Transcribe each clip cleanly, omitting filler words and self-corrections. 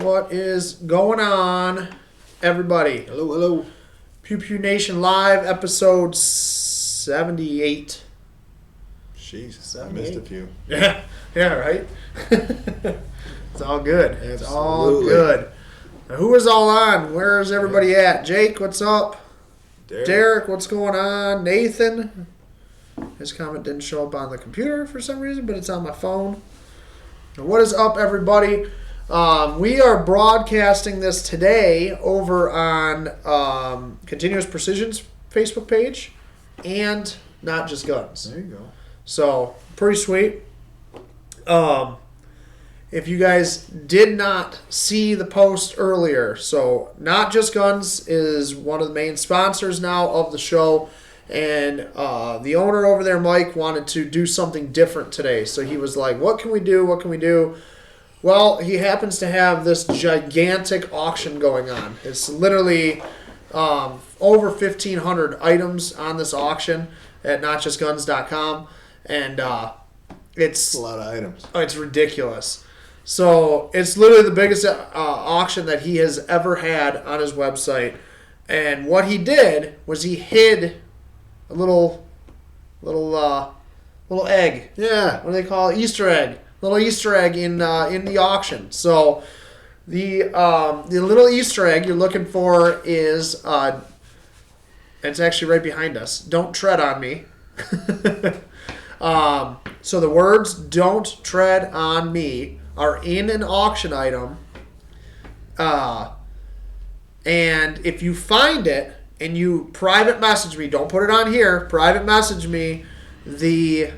What is going on, everybody? Hello, hello. Pew Pew Nation Live, episode 78. Jeez, I missed a few. Yeah, right? It's all good. Absolutely. It's all good. Now, who is all on? Where is everybody at? Jake, what's up? Derek, what's going on? Nathan. His comment didn't show up on the computer for some reason, but it's on my phone. Now, what is up, everybody? We are broadcasting this today over on Continuous Precision's Facebook page and Not Just Guns. There you go. So, pretty sweet. If you guys did not see the post earlier, so Not Just Guns is one of the main sponsors now of the show, and the owner over there, Mike, wanted to do something different today. So he was like, what can we do? What can we do? Well, he happens to have this gigantic auction going on. It's literally over 1,500 items on this auction at notjustguns.com, and it's a lot of items. It's ridiculous. So it's literally the biggest auction that he has ever had on his website. And what he did was he hid a little egg. Yeah. What do they call it? Easter egg. Little Easter egg in the auction. So the little Easter egg you're looking for is it's actually right behind us. Don't tread on me. So the words "Don't tread on me" are in an auction item. And if you find it and you private message me, don't put it on here. Private message me the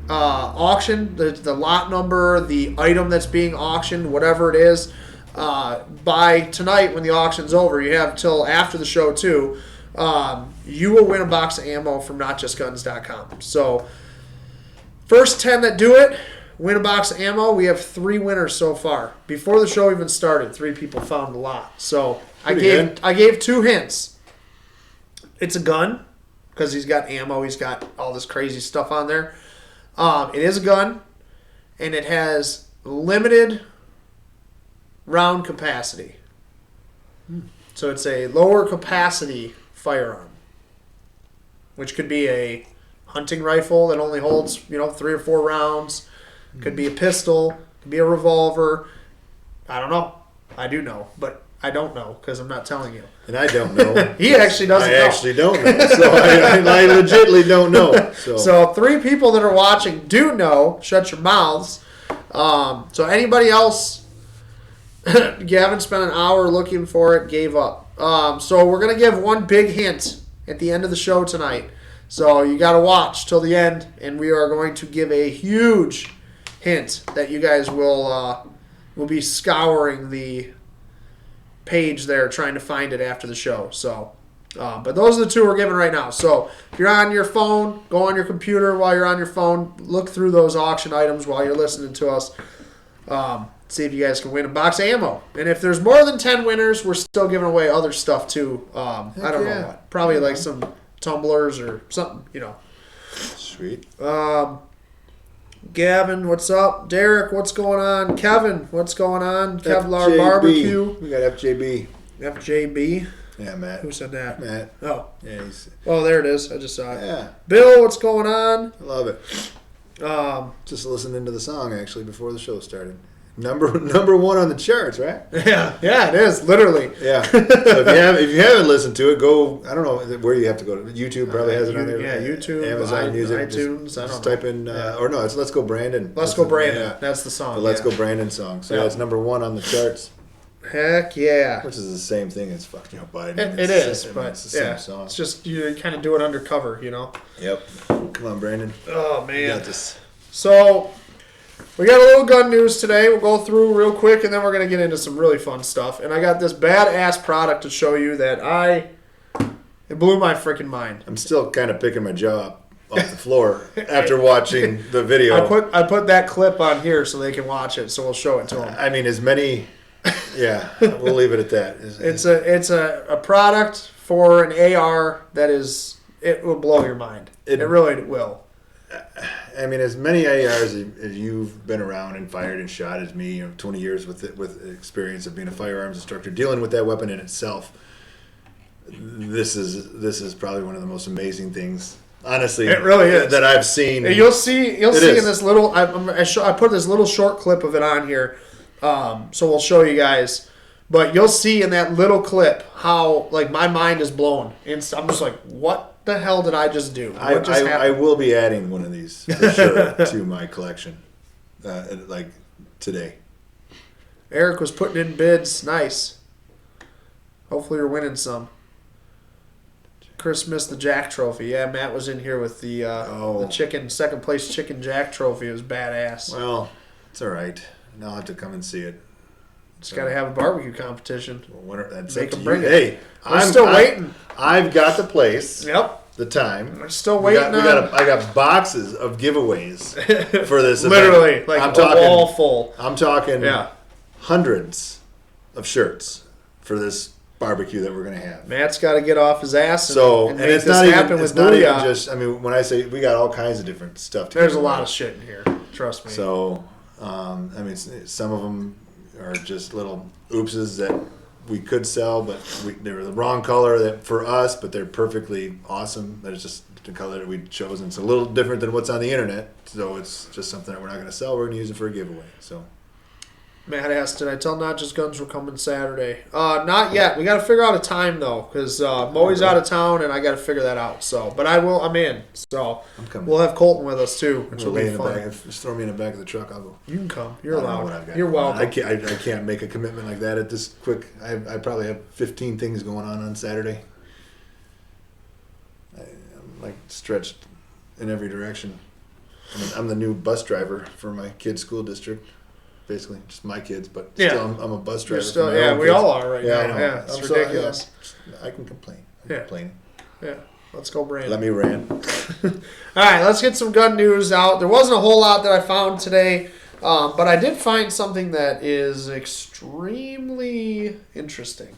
auction, the lot number, the item that's being auctioned, whatever it is. By tonight when the auction's over, you have till after the show too. You will win a box of ammo from NotJustGuns.com. So first 10 that do it win a box of ammo. We have 3 winners so far. Before the show even started, 3 people found a lot. So I gave 2 hints. It's a gun because he's got ammo. He's got all this crazy stuff on there. It is a gun, and it has limited round capacity. So it's a lower capacity firearm, which could be a hunting rifle that only holds 3 or 4 rounds. Could be a pistol. Could be a revolver. I don't know. I do know, but I don't know because I'm not telling you. And I don't know. He actually doesn't know. I actually don't know. So I legitimately don't know. So 3 people that are watching do know. Shut your mouths. So anybody else, Gavin spent an hour looking for it, gave up. So we're going to give one big hint at the end of the show tonight. So you got to watch till the end, and we are going to give a huge hint that you guys will be scouring the page there trying to find it after the show. So, but those are the 2 we're giving right now. So if you're on your phone, go on your computer while you're on your phone, look through those auction items while you're listening to us. See if you guys can win a box of ammo. And if there's more than 10 winners, we're still giving away other stuff too. I don't know what. Probably like some tumblers or something, Sweet. Gavin, what's up? Derek, what's going on? Kevin, what's going on? Kevlar FJB. Barbecue. We got FJB. FJB. Yeah, Matt. Who said that? Matt. Oh. Yeah, Oh, there it is. I just saw it. Yeah. Bill, what's going on? I love it. Just listening to the song actually before the show started. Number 1 on the charts, right? Yeah, it is literally. Yeah. So if you haven't listened to it, go. I don't know where you have to go to. YouTube probably has it on there. Yeah, YouTube, Amazon Music, iTunes. Just type in or no, it's "Let's Go Brandon." Let's Go Brandon. Yeah. That's the song. The "Let's Go Brandon" song. So it's number 1 on the charts. Heck yeah. Which is the same thing as fucking Biden. It is, but it's the same song. It's just you kind of do it undercover, Yep. Come on, Brandon. Oh man. You got this. So. We got a little gun news today. We'll go through real quick, and then we're going to get into some really fun stuff. And I got this badass product to show you that it blew my freaking mind. I'm still kind of picking my jaw off the floor after watching the video. I put that clip on here so they can watch it, so we'll show it to them. I mean, as many... Yeah, we'll leave it at that. It's a product for an AR that is... It will blow your mind. It really will. I mean, as many ARs as you've been around and fired and shot as me, 20 years with experience of being a firearms instructor, dealing with that weapon in itself, this is probably one of the most amazing things. Honestly, it really is that I've seen. You'll see in this little. I put this little short clip of it on here, so we'll show you guys. But you'll see in that little clip how like my mind is blown. And I'm just like, what the hell did I just do? What just happened? I will be adding one of these for sure to my collection, like today. Eric was putting in bids. Nice. Hopefully you're winning some. Chris missed the Jack Trophy. Yeah, Matt was in here with the chicken, second place chicken Jack Trophy. It was badass. Well, it's all right. I'll have to come and see it. Just got to have a barbecue competition. That's Make them bring it. Hey, I'm still waiting. I've got the place. Yep. The time. I'm still waiting. I got boxes of giveaways for this event. Literally, like I'm talking, wall full. I'm talking hundreds of shirts for this barbecue that we're going to have. Matt's got to get off his ass and make it's this not happen even, with it's not Booyah. even just, I mean, when I say we got all kinds of different stuff. There's a lot of shit in here. Trust me. So, I mean, some of them are just little oopses that we could sell, but they were the wrong color for us, but they're perfectly awesome. That is just the color that we'd chosen. It's a little different than what's on the internet, so it's just something that we're not going to sell. We're going to use it for a giveaway. So, Matt asked, did I tell Not Just Guns we're coming Saturday? Not yet. We got to figure out a time, though, because Moe's out of town, and I got to figure that out. So, but I'm in. So, we'll have Colton with us, too, which will be fun. Just throw me in the back of the truck. I'll go. You can come. You're allowed. You're welcome. welcome. I can't make a commitment like that at this quick. I probably have 15 things going on Saturday. I'm like stretched in every direction. I'm the new bus driver for my kids' school district. Basically, just my kids, but still, I'm a bus driver. Still, we all are right now. Yeah, it's ridiculous. I can complain. I'm complaining. Yeah, let's go, Brandon. Let me rant. All right, let's get some gun news out. There wasn't a whole lot that I found today, but I did find something that is extremely interesting.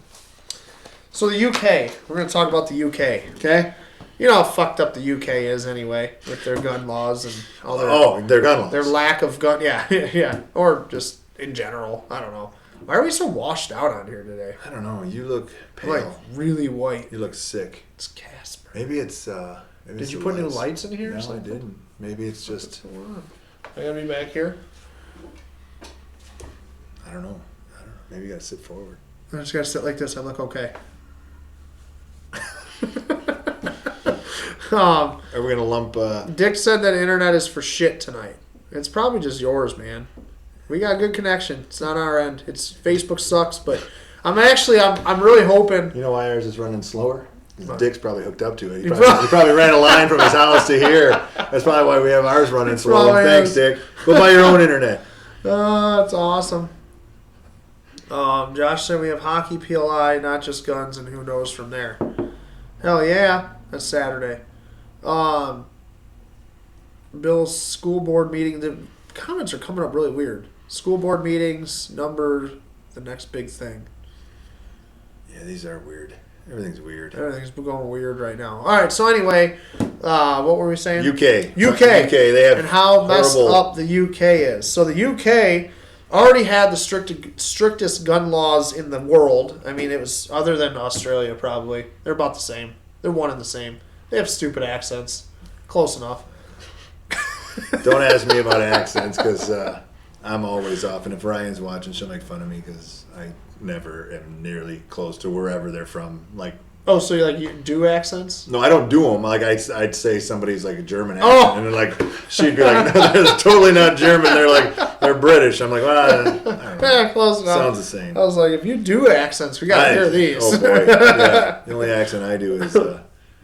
So the UK, we're going to talk about the UK, okay? You know how fucked up the UK is anyway with their gun laws and all their gun laws. Their lack of gun, yeah. Or just in general. I don't know. Why are we so washed out on here today? I don't know. You look pale. Like really white. You look sick. It's Casper. Maybe it's Did you put new lights in here? No, I didn't. Maybe it's just. I gotta be back here. I don't know. Maybe you gotta sit forward. I just gotta sit like this. I look okay. Are we gonna lump? Dick said that internet is for shit tonight. It's probably just yours, man. We got good connection. It's not our end. It's Facebook sucks, but I'm really hoping. You know why ours is running slower? Dick's probably hooked up to it. He probably ran a line from his house to here. That's probably why we have ours running slow. Thanks, Dick. Go buy your own internet. That's awesome. Josh said we have hockey, PLI, Not Just Guns, and who knows from there. Hell yeah. That's Saturday. Bill's school board meeting. The comments are coming up really weird. School board meetings, number, the next big thing. Yeah, these are weird. Everything's weird. Everything's going weird right now. All right, so anyway, what were we saying? UK. They have and how messed up the UK is. So the UK already had the strictest gun laws in the world. I mean, it was other than Australia probably. They're about the same. They're one and the same. They have stupid accents. Close enough. Don't ask me about accents because I'm always off. And if Ryan's watching, she'll make fun of me because I never am nearly close to wherever they're from. Like, oh, so you do accents? No, I don't do them. Like I'd say somebody's like a German accent, and then like she'd be like, "No, they're totally not German. They're British." I'm like, well, I don't know. Yeah, close enough. Sounds the same. I was like, if you do accents, we gotta hear these. Oh boy, yeah. The only accent I do is.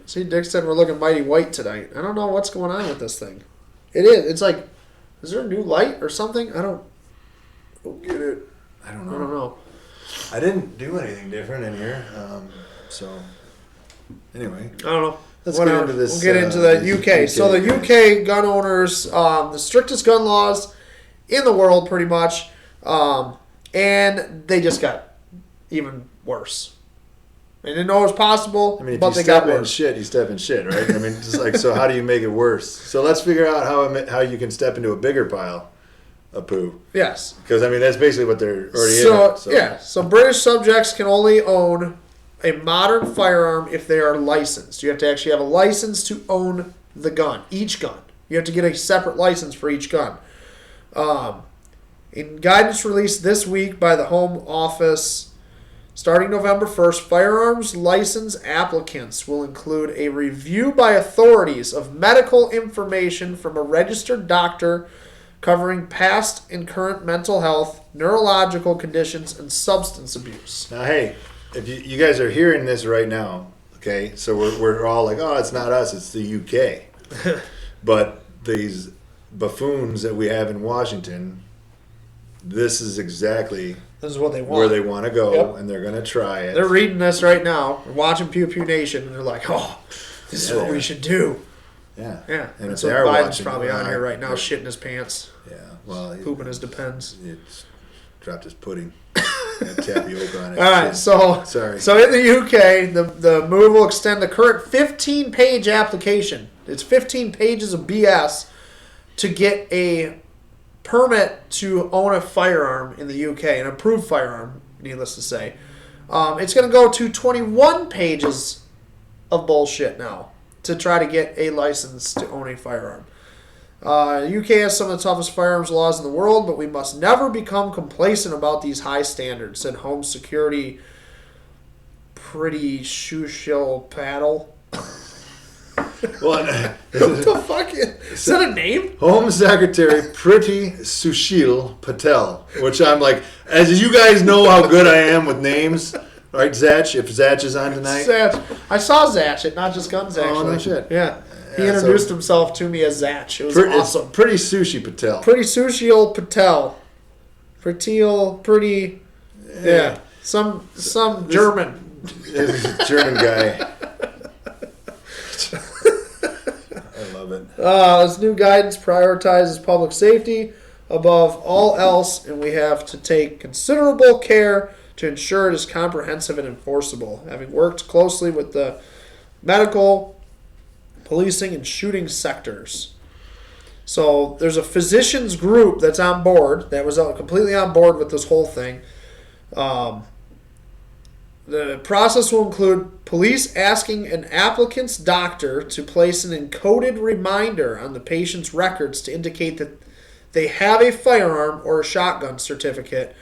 See, Dick said we're looking mighty white tonight. I don't know what's going on with this thing. It is. It's like, is there a new light or something? I don't get it. I don't know. I didn't do anything different in here. So, anyway. I don't know. Let's get into this. We'll get into the UK. So the UK gun owners, the strictest gun laws in the world pretty much. And they just got even worse. They didn't know it was possible, I mean, if but you they got step in worse. shit, you step in shit, right? I mean, just like, so how do you make it worse? So let's figure out how you can step into a bigger pile of poo. Yes. Because, I mean, that's basically what they're already in. So. Yeah. So British subjects can only own a modern firearm if they are licensed. You have to actually have a license to own the gun, each gun. You have to get a separate license for each gun. In guidance released this week by the Home Office, starting November 1st, firearms license applicants will include a review by authorities of medical information from a registered doctor covering past and current mental health, neurological conditions, and substance abuse. Now, hey, if you guys are hearing this right now, okay, so we're all like, oh, it's not us, it's the UK. But these buffoons that we have in Washington, this is exactly This is what they want. where they want to go, Yep. and they're going to try it. They're reading this right now. They're watching Pew Pew Nation, and they're like, oh, this is what we should do. Yeah. Yeah. And if so they are Biden's watching, probably on here right now, they're- shitting his pants, Yeah, well, pooping his depends. it's dropped his pudding. Had tapioca on it. All right, so Sorry. So in the UK, the move will extend the current 15-page application. It's 15 pages of BS to get a permit to own a firearm in the UK, an approved firearm, needless to say. It's going to go to 21 pages of bullshit now to try to get a license to own a firearm. UK has some of the toughest firearms laws in the world, but we must never become complacent about these high standards, said Home Security Pretty Shushil Paddle. What the fuck? Is that a name? Home Secretary Priti Sushil Patel, which I'm like, as you guys know how good I am with names, right, Zach? If Zach is on tonight. Zach. I saw Zach at Not Just Guns, actually. Oh, no shit. Yeah. He Yeah, introduced so- himself to me as Zach. It was It's awesome. Pretty Sushi Patel. Pretty Sushil Patel. Pretty. Yeah. Some German. German guy. I love it. This new guidance prioritizes public safety above all else, and we have to take considerable care to ensure it is comprehensive and enforceable. Having worked closely with the medical, policing, and shooting sectors. So there's a physicians group that's on board, that was completely on board with this whole thing. The process will include police asking an applicant's doctor to place an encoded reminder on the patient's records to indicate that they have a firearm or a shotgun certificate,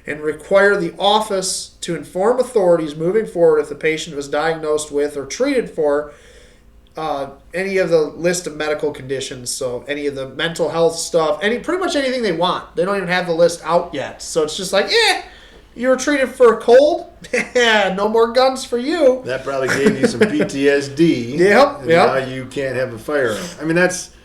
and require the office to inform authorities moving forward if the patient was diagnosed with or treated for any of the list of medical conditions, so any of the mental health stuff, pretty much anything they want. They don't even have the list out yet. So it's just like, you were treated for a cold? No more guns for you. That probably gave you some PTSD. Yep. And now you can't have a firearm. I mean, that's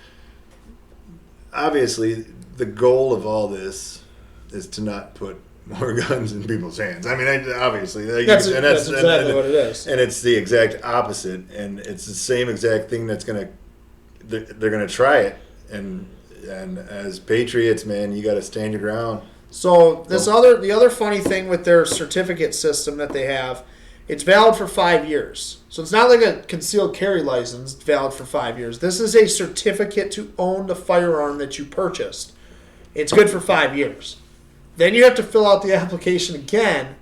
obviously the goal of all this is to not put more guns in people's hands. I mean, obviously. That's exactly what it is. And it's the exact opposite. And it's the same exact thing they're going to try it. And as patriots, man, you got to stand your ground. So the other funny thing with their certificate system that they have, it's valid for 5 years. So it's not like a concealed carry license valid for 5 years. This is a certificate to own the firearm that you purchased. It's good for 5 years. Then you have to fill out the application again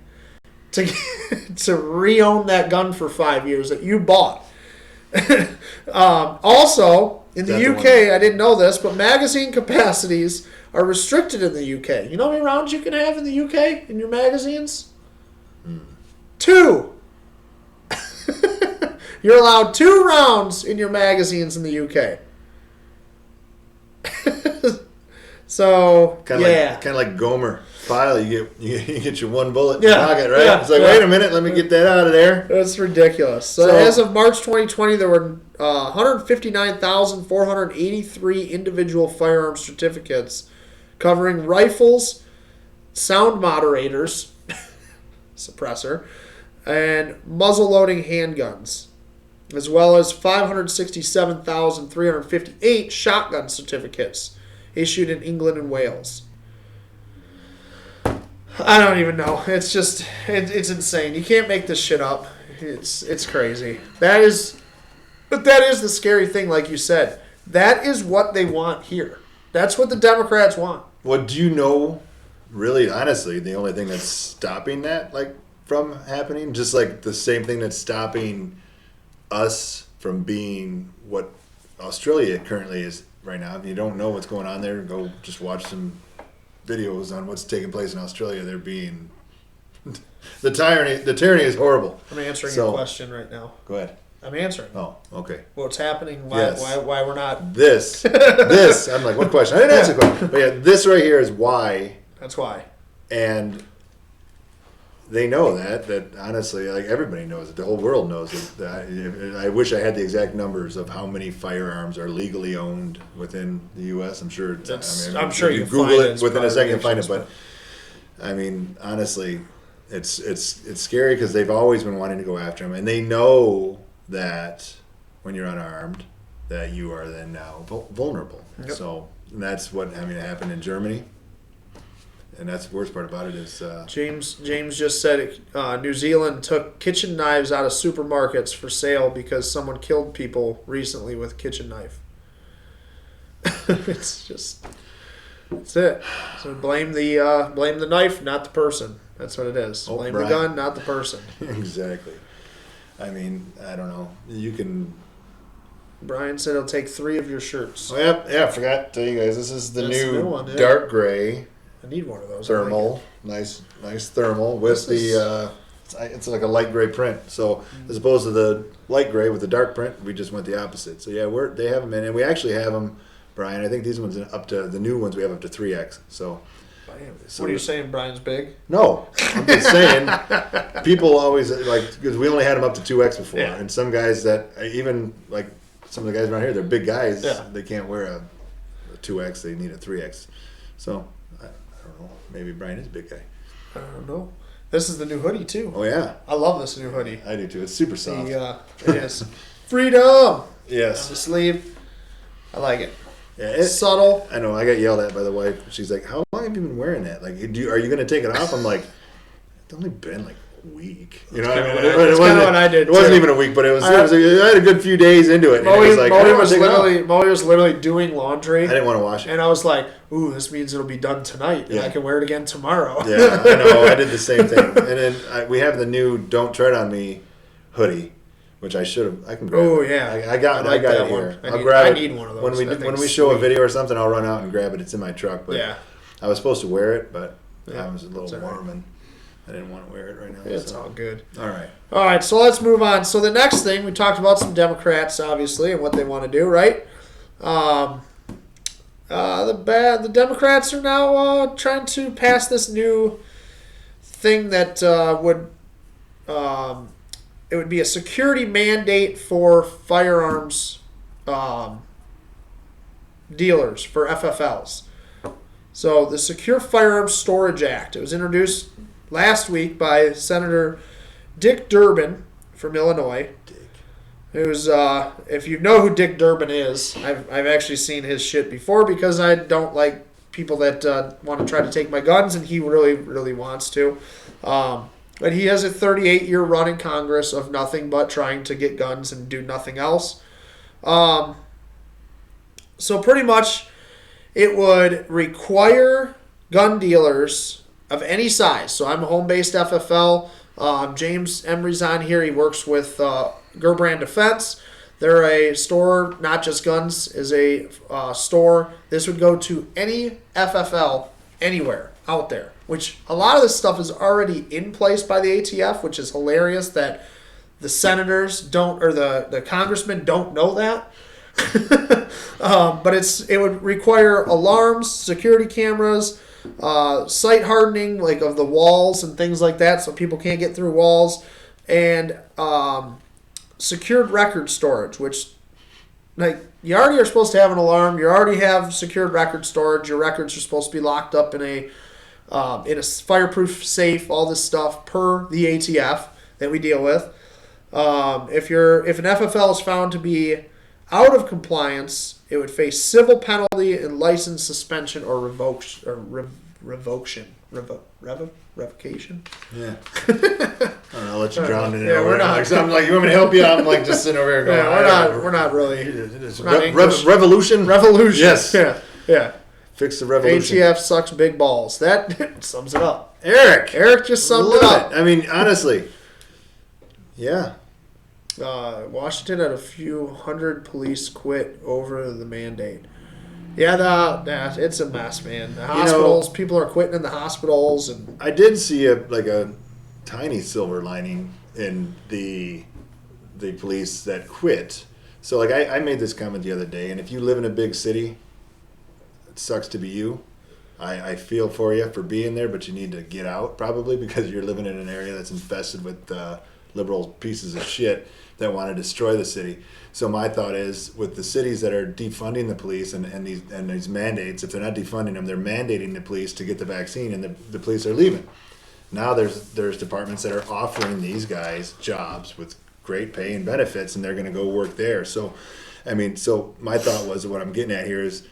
to re-own that gun for 5 years that you bought. Also, in the UK, I didn't know this, but magazine capacities are restricted in the UK. You know how many rounds you can have in the UK in your magazines? 2. You're allowed 2 rounds in your magazines in the UK. So, kind of like Gomer file. You get your one bullet in your pocket, right? Yeah, it's like, wait a minute, let me get that out of there. That's ridiculous. So as of March 2020, there were 159,483 individual firearm certificates covering rifles, sound moderators, suppressor, and muzzle-loading handguns, as well as 567,358 shotgun certificates issued in England and Wales. I don't even know. It's just, it's insane. You can't make this shit up. It's crazy. That is the scary thing, like you said. That is what they want here. That's what the Democrats want. Well, do you know, really, honestly, the only thing that's stopping that, like, from happening? Just like the same thing that's stopping us from being what Australia currently is right now. If you don't know what's going on there, go just watch some videos on what's taking place in Australia. They're being... The tyranny is horrible. I'm answering your question right now. Go ahead. I'm answering. Oh, okay. What's happening? Why? Yes. Why we're not? This. I'm like, what question? I didn't answer the question. But yeah, this right here is why. That's why. And they know that honestly, like everybody knows it. The whole world knows it. I wish I had the exact numbers of how many firearms are legally owned within the U.S. I'm sure. I'm sure you Google find it within a second and find it. But I mean, honestly, it's scary because they've always been wanting to go after them, and they know that when you're unarmed, that you are then now vulnerable. Yep. So and that's what it happened in Germany. And that's the worst part about it is... James just said it, New Zealand took kitchen knives out of supermarkets for sale because someone killed people recently with a kitchen knife. That's it. So blame the knife, not the person. That's what it is. Blame Brian. The gun, not the person. Exactly. I mean, I don't know. You can... Brian said he'll take 3 of your shirts. Oh, yeah, I forgot to tell you guys. This is the new one, yeah. dark gray... I need one of those. Thermal, nice thermal with it's like a light gray print. So as opposed to the light gray with the dark print, we just went the opposite. So yeah, they have them in, and we actually have them, Brian. I think these ones up to the new ones we have up to 3X. So what are you saying? Brian's big? No, I'm just saying. People always because we only had them up to 2X before, yeah. And some guys that even like some of the guys around here, they're big guys. Yeah. They can't wear a 2X. They need a 3X. So. Maybe Brian is a big guy. I don't know. This is the new hoodie too. Oh yeah, I love this new hoodie. I do too. It's super soft. It is. Freedom. Yes. On the sleeve. I like it. Yeah, it's subtle. I know. I got yelled at by the wife. She's like, "How long have you been wearing that? Like, are you going to take it off?" I'm like, "It's only been like a week." You know, that's kind of what I did. It wasn't even a week, but I had a good few days into it. Moe was literally doing laundry. I didn't want to wash it, and I was like, "Ooh, this means it'll be done tonight, and I can wear it again tomorrow." Yeah, I know. I did the same thing. And then we have the new "Don't Tread on Me" hoodie, which I should have. I can grab. Oh it. yeah, I got it here. I'll grab it. I need one of those. When we show a video or something, I'll run out and grab it. It's in my truck. But yeah, I was supposed to wear it, but I was a little warm and I didn't want to wear it right now. It's all good. All right. All right, so let's move on. So the next thing, we talked about some Democrats, obviously, and what they want to do, right? The Democrats are now trying to pass this new thing that it would be a security mandate for firearms dealers, for FFLs. So the Secure Firearms Storage Act, it was introduced last week by Senator Dick Durbin from Illinois. It was, if you know who Dick Durbin is, I've actually seen his shit before because I don't like people that want to try to take my guns, and he really, really wants to. But he has a 38-year run in Congress of nothing but trying to get guns and do nothing else. So pretty much it would require gun dealers of any size. So I'm a home-based FFL. James Emery's on here. He works with Gerbrand Defense. They're a store, not just guns, is a store. This would go to any FFL anywhere out there, which a lot of this stuff is already in place by the ATF, which is hilarious that the senators don't, or the congressmen don't know that. But it would require alarms, security cameras, site hardening, like of the walls and things like that, so people can't get through walls, and secured record storage, which, like, you already are supposed to have an alarm. You already have secured record storage. Your records are supposed to be locked up in a fireproof safe. All this stuff per the ATF that we deal with. If an FFL is found to be out of compliance, it would face civil penalty and license suspension or revocation. Revocation? Yeah. I don't know, I'll let you drown in it. Yeah, we're not. So I'm like, you want me to help you? I'm like just sitting over here going, we're not really. Revolution? Revolution. Yes. Yeah. Fix the revolution. ATF sucks big balls. That sums it up. Eric just summed it up. I mean, honestly. Yeah. Washington had a few hundred police quit over the mandate. Yeah, it's a mess, man. The hospitals, people are quitting in the hospitals, and I did see a tiny silver lining in the police that quit. So like I made this comment the other day, and if you live in a big city, it sucks to be you. I feel for you for being there, but you need to get out probably because you're living in an area that's infested with liberal pieces of shit that want to destroy the city. So my thought is, with the cities that are defunding the police and these mandates, if they're not defunding them, they're mandating the police to get the vaccine, and the police are leaving. Now there's departments that are offering these guys jobs with great pay and benefits, and they're going to go work there. So, I mean, so my thought was, what I'm getting at here is,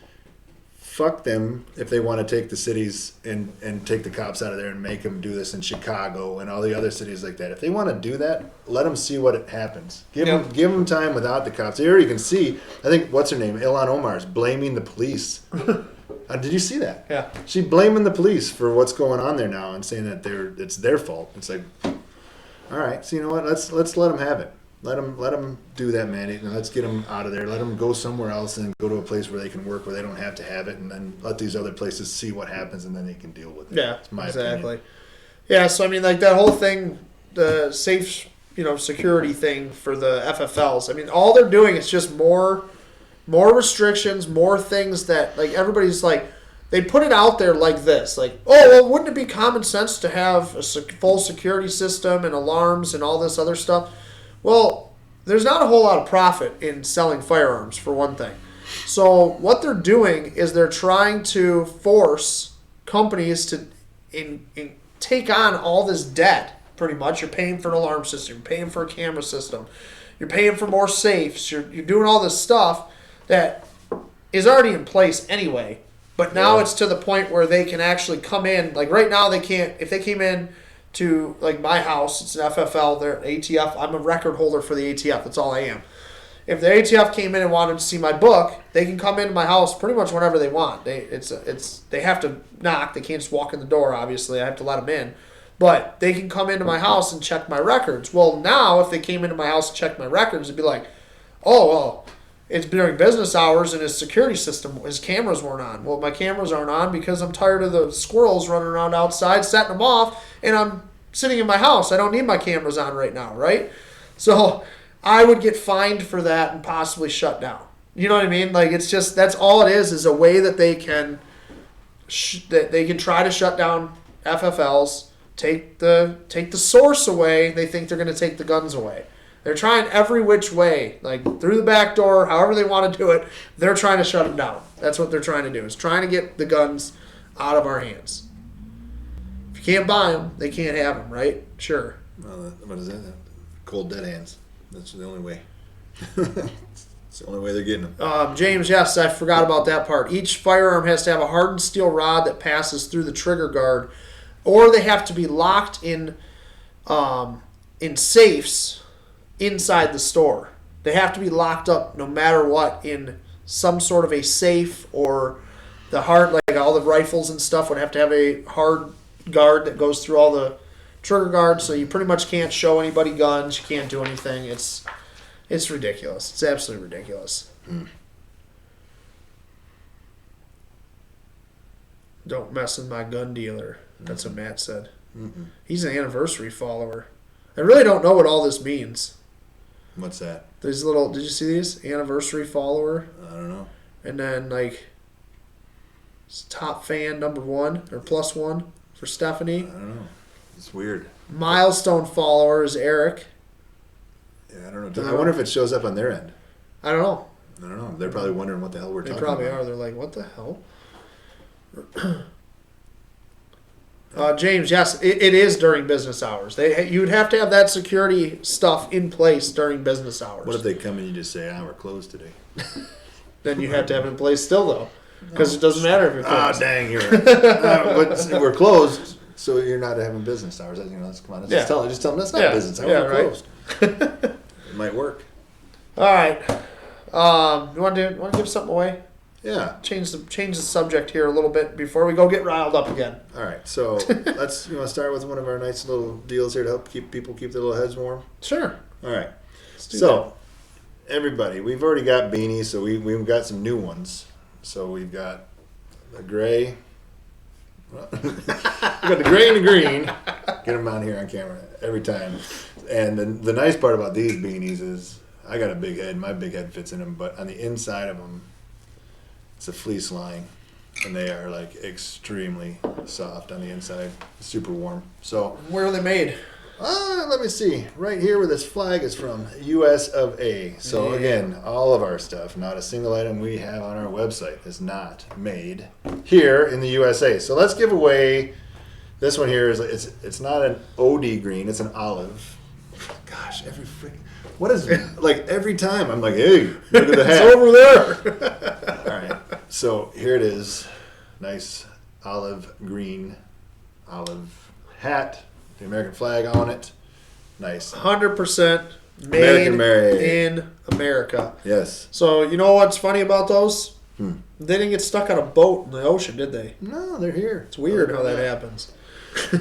fuck them if they want to take the cities and take the cops out of there and make them do this in Chicago and all the other cities like that. If they want to do that, let them see what happens. Give them time without the cops. They already can see. I think, what's her name? Ilhan Omar is blaming the police. Did you see that? Yeah. She blaming the police for what's going on there now and saying that it's their fault. It's like, all right, so you know what? Let's let them have it. Let them do that mandate, and let's get them out of there. Let them go somewhere else and go to a place where they can work, where they don't have to have it, and then let these other places see what happens, and then they can deal with it. Yeah, That's my exactly. opinion. Yeah, so I mean, like that whole thing, the safe, security thing for the FFLs. I mean, all they're doing is just more restrictions, more things that like everybody's like. They put it out there like this, like, oh, well, wouldn't it be common sense to have a full security system and alarms and all this other stuff? Well, there's not a whole lot of profit in selling firearms, for one thing. So what they're doing is they're trying to force companies to take on all this debt, pretty much. You're paying for an alarm system. You're paying for a camera system. You're paying for more safes. You're doing all this stuff that is already in place anyway. But now it's to the point where they can actually come in. Like right now they can't. If they came in to like my house, it's an FFL, they're ATF. I'm a record holder for the ATF. That's all I am. If the ATF came in and wanted to see my book, they can come into my house pretty much whenever they want. They have to knock. They can't just walk in the door. Obviously, I have to let them in. But they can come into my house and check my records. Well, now if they came into my house and checked my records, it'd be like, oh well, it's during business hours and his security system, his cameras weren't on. Well, my cameras aren't on because I'm tired of the squirrels running around outside, setting them off, and I'm sitting in my house. I don't need my cameras on right now, right? So I would get fined for that and possibly shut down. You know what I mean? Like it's just that's all it is a way that they can try to shut down FFLs, take the source away. They think they're going to take the guns away. They're trying every which way, like through the back door, however they want to do it. They're trying to shut them down. That's what they're trying to do, is trying to get the guns out of our hands. If you can't buy them, they can't have them, right? Sure. Well, what is that? Cold dead hands. That's the only way. It's the only way they're getting them. James, yes, I forgot about that part. Each firearm has to have a hardened steel rod that passes through the trigger guard, or they have to be locked in safes inside the store. They have to be locked up no matter what in some sort of a safe, or the hard, like all the rifles and stuff would have to have a hard guard that goes through all the trigger guards, so you pretty much can't show anybody guns, you can't do anything. It's ridiculous. It's absolutely ridiculous. Don't mess with my gun dealer. That's what Matt said. He's an anniversary follower. I really don't know what all this means. What's that? These little, did you see these? Anniversary follower. I don't know. And then like top fan number 1 or +1 for Stephanie. I don't know. It's weird. Milestone follower is Eric. Yeah, I don't know. I wonder if it shows up on their end. I don't know. I don't know. They're probably wondering what the hell we're talking about. They probably are. They're like, what the hell? James, yes, it is during business hours. You would have to have that security stuff in place during business hours. What if they come and you just say, we're closed today? Then you have to have it in place still, though. Because it doesn't matter if you're closed. Oh, dang, you're right. But we're closed, so you're not having business hours. Let's come on. Just tell them that's not business hours. We're closed. It might work. All right. You want to give something away? Yeah. Change the subject here a little bit before we go get riled up again. All right. So you want to start with one of our nice little deals here to help people keep their little heads warm? Sure. All right. So everybody, we've already got beanies, so we've got some new ones. So we've got the gray. We got the gray and the green. Get them on here on camera every time. And the nice part about these beanies is I got a big head. My big head fits in them, but on the inside of them, it's a fleece line, and they are like extremely soft on the inside, super warm. So where are they made? Let me see. Right here where this flag is from, U.S. of A. So again, all of our stuff, not a single item we have on our website is not made here in the USA. So let's give away. This one here is it's not an OD green, it's an olive. Gosh, what is like every time I'm like, hey, look at the hat. It's over there. All right. So here it is. Nice olive green olive hat. The American flag on it. Nice. 100% made in America. Yes. So you know what's funny about those? They didn't get stuck on a boat in the ocean, did they? No, they're here. It's weird how that happens.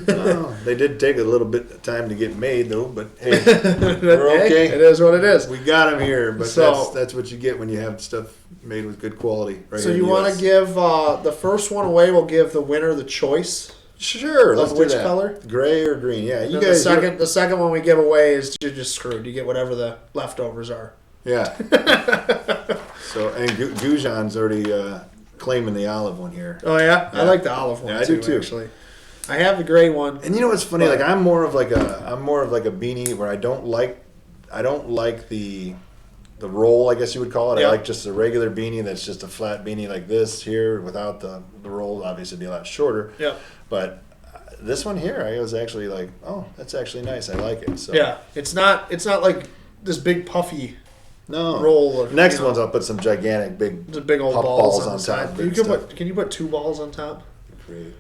No, they did take a little bit of time to get made, though. But hey, we're okay. It is what it is. We got them here, but that's what you get when you have stuff made with good quality. Right. So you want to give the first one away? We'll give the winner the choice. Sure. Let's do which that. Color? Gray or green? Yeah. You guys. The second one we give away is you're just screwed. You get whatever the leftovers are. Yeah. So and Gujan's already claiming the olive one here. Oh yeah? I like the olive one. Yeah, I do too. Actually, I have the gray one. And you know what's funny? Like I'm more of like a beanie where I don't like the roll, I guess you would call it. Yep. I like just a regular beanie that's just a flat beanie like this here without the roll. Obviously, it'd be a lot shorter. Yeah. But this one here, I was actually like, oh, that's actually nice. I like it. So yeah, it's not like this big puffy roll. Or, next ones I'll put some gigantic big old balls on top. Can you put 2 balls on top? Great.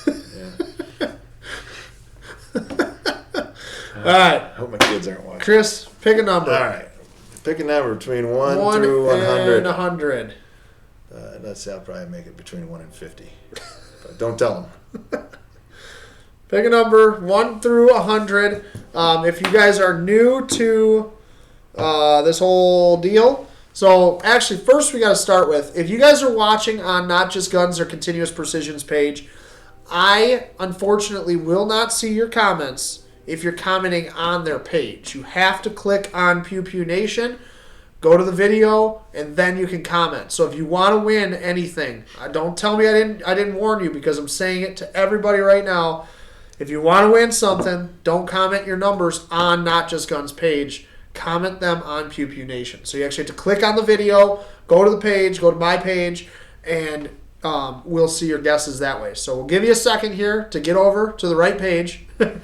Yeah. All right. I hope my kids aren't watching. Chris, pick a number. All right. Pick a number between 1 through 100. And 100. Let's say I'll probably make it between 1 and 50. But don't tell them. Pick a number 1 through 100. If you guys are new to this whole deal, so actually first we got to start with, if you guys are watching on Not Just Guns or Continuous Precision's page, I unfortunately will not see your comments if you're commenting on their page. You have to click on Pew Pew Nation, go to the video, and then you can comment. So if you want to win anything, don't tell me I didn't warn you, because I'm saying it to everybody right now. If you want to win something, don't comment your numbers on Not Just Guns page. Comment them on Pew Pew Nation. So you actually have to click on the video, go to the page, go to my page, and we'll see your guesses that way. So we'll give you a second here to get over to the right page. Get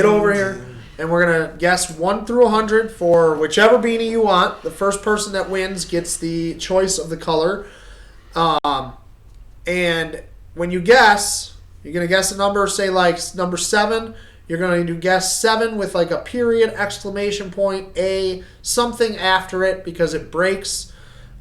over here, and we're going to guess 1 through 100 for whichever beanie you want. The first person that wins gets the choice of the color. And when you guess, you're going to guess a number, say like number 7. You're going to guess 7 with like a period, exclamation point, a something after it, because it breaks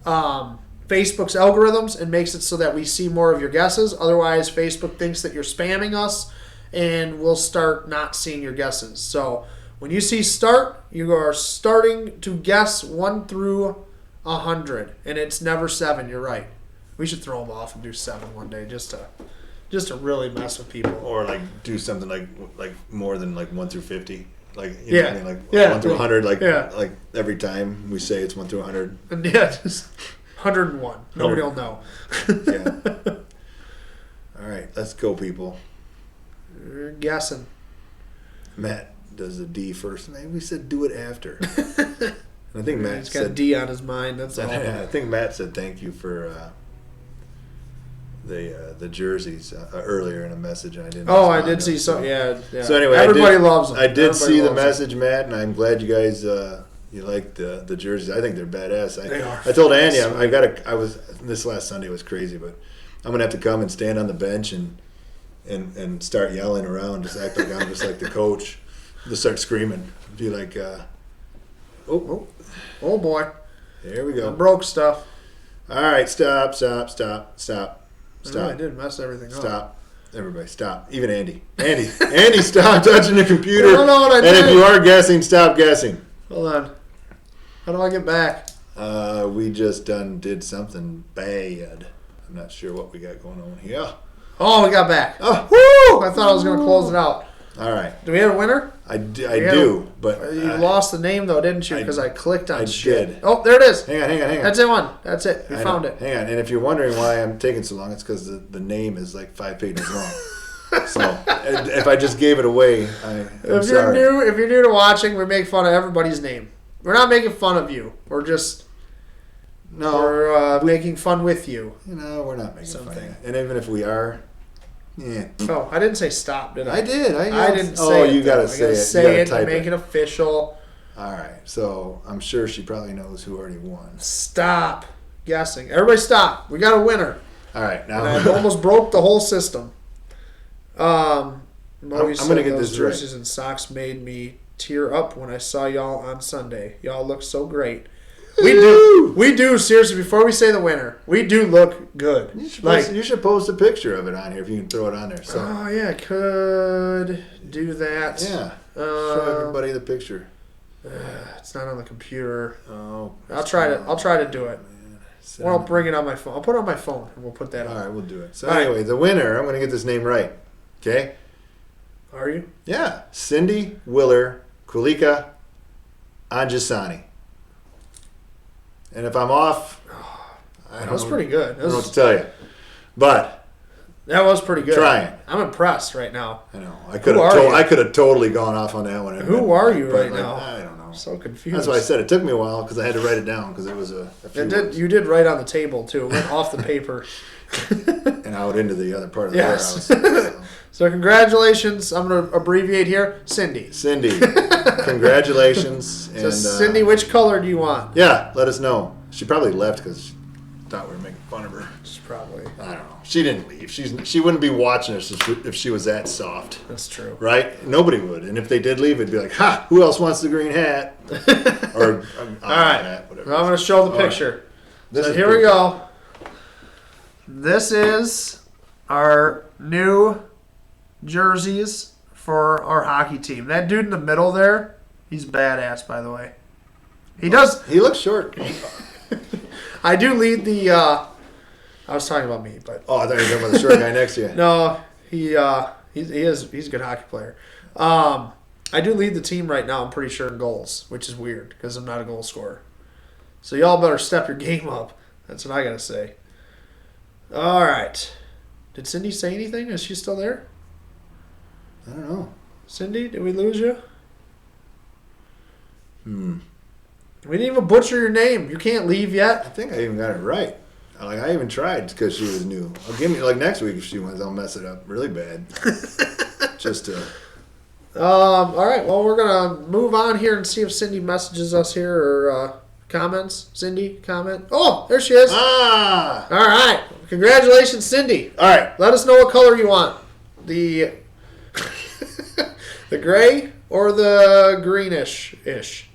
Facebook's algorithms and makes it so that we see more of your guesses. Otherwise, Facebook thinks that you're spamming us, and we'll start not seeing your guesses. So when you see start, you are starting to guess 1 through 100, and it's never 7. You're right. We should throw them off and do 7 one day, just to really mess with people. Or like do something like more than like 1 through 50. Like you know what I mean? Like 1 through 100. Like every time we say it's 1 through 100. And just 101. Nobody will know. Yeah. All right, let's go, people. You're guessing. Matt does the D first. Maybe we said do it after. I think Matt said, got a D on his mind. That's all. I think Matt said thank you for the jerseys earlier in a message, and I didn't. Oh, I did see some. Yeah. So anyway, everybody loves them. I did see the message, Matt, and I'm glad you guys you like the jerseys. I think they're badass. They are. I told Andy this last Sunday was crazy, but I'm gonna have to come and stand on the bench and start yelling around, just act like I'm just like the coach, just start screaming, be like, oh boy, there we go, broke stuff. All right, stop. I did mess everything up. Stop. Everybody, stop. Even Andy, stop touching the computer. I don't know what I and did. if you are guessing, stop guessing. Hold on. How do I get back? We just did something bad. I'm not sure what we got going on here. Oh, we got back. Oh, woo! I thought I was going to close it out. all right. Do we have a winner? I do, but You lost the name, though, didn't you? Because I clicked on shit. did. Oh, there it is. Hang on. That's it, one. That's it. We found it. Hang on. And if you're wondering why I'm taking so long, it's because the name is like 5 pages long. So if I just gave it away, I'm sorry. If you're new to watching, we make fun of everybody's name. We're not making fun of you. We're just making fun with you. We're not making fun of you. And even if we are, yeah. Oh, I didn't say stop, did I? I did. I didn't say it. You got to say it. Say it type and make it official. All right. So I'm sure she probably knows who already won. Stop guessing. Everybody stop. We got a winner. All right. Now And I almost broke the whole system. I'm going to get this jerseys right. and socks made me tear up when I saw y'all on Sunday. Y'all look so great. We do. Seriously, before we say the winner, we do look good. You should post a picture of it on here if you can throw it on there. So. Oh yeah, I could do that. Yeah. Show everybody the picture. It's not on the computer. Oh. I'll try to do it. Or I'll bring it on my phone. I'll put it on my phone and we'll put that on. All right, we'll do it. So anyway, the winner, I'm going to get this name right. Okay? Are you? Yeah. Cindy Willer Kulika Anjasani. And if I'm off, That was pretty good. I don't know what to tell you. But That was pretty good. Trying. I'm impressed right now. I know. I could have totally gone off on that one. Who are you right now? I don't know. I'm so confused. That's why I said it took me a while because I had to write it down because it was a few words. You did write on the table too. It went off the paper. And out into the other part of the Yes. warehouse. So congratulations. I'm going to abbreviate here. Cindy. Cindy, congratulations. So Cindy, which color do you want? Yeah, let us know. She probably left because she thought we were making fun of her. She's probably. I don't know. She didn't leave. She wouldn't be watching us if she was that soft. That's true. Right? Nobody would. And if they did leave, it'd be like, ha, who else wants the green hat? Or all right. hat, whatever. Well, I'm going to show the picture. So here we go. This is our new jerseys for our hockey team. That dude in the middle there, he's badass, by the way. He looks short. I do lead the. I was talking about me, but Oh, I thought you were talking about the short guy next to you. no, he's a good hockey player. I do lead the team right now. I'm pretty sure in goals, which is weird because I'm not a goal scorer. So y'all better step your game up. That's what I gotta say. All right. Did Cindy say anything? Is she still there? I don't know. Cindy, did we lose you? We didn't even butcher your name. You can't leave I yet. think I even got it right. I even tried because she was new. I'll give me next week if she wins, I'll mess it up really bad. Just to. All right. Well, we're gonna move on here and see if Cindy messages us here or comments. Cindy, comment. Oh, there she is. Ah. All right. Congratulations, Cindy. All right. Let us know what color you want. The the gray or the greenish-ish.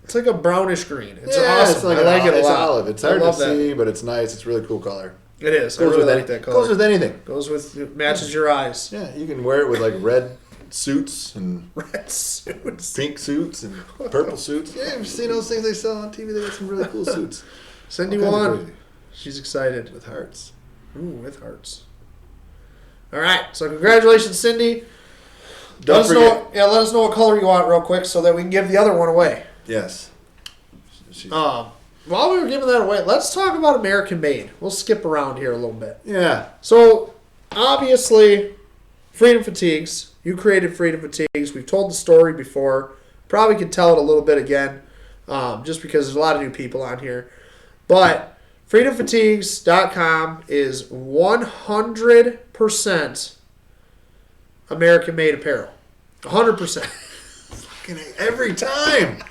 It's like a brownish green. It's awesome. It's like I like it a it's lot. olive. It's hard to see, but it's nice. It's a really cool color. It is. I Goes really with like that color. Goes with anything. Goes with it matches your eyes. Yeah, you can wear it with like red suits and Red suits. pink suits and purple suits. Yeah, you've seen those things they sell on TV. They got some really cool suits. Cindy All kinds of won. crazy. She's excited. With hearts. Ooh, with hearts. All right. So congratulations, Cindy. Don't forget. Let us know what color you want real quick so that we can give the other one away. Yes. While we were giving that away, let's talk about American Made. We'll skip around here a little bit. Yeah. So, obviously, Freedom Fatigues. You created Freedom Fatigues. We've told the story before. Probably could tell it a little bit again, just because there's a lot of new people on here. But freedomfatigues.com is 100% American-made apparel. 100%. fucking every time.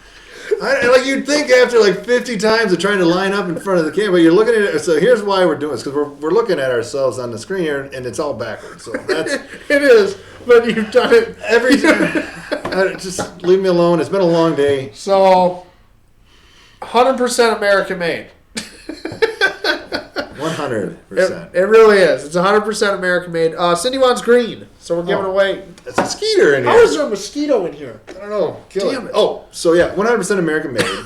Like you'd think after like 50 times of trying to line up in front of the camera, you're looking at it. So here's why we're doing this, because we're looking at ourselves on the screen here, and it's all backwards. So that's it is, but you've done it every time. Just leave me alone. It's been a long day. So 100% American made. 100%. It really is. It's 100% American made. Cindy wants green, so we're giving away. It's a skeeter in here. How is there a mosquito in here? I don't know. Damn it. Oh, so yeah, 100% American made.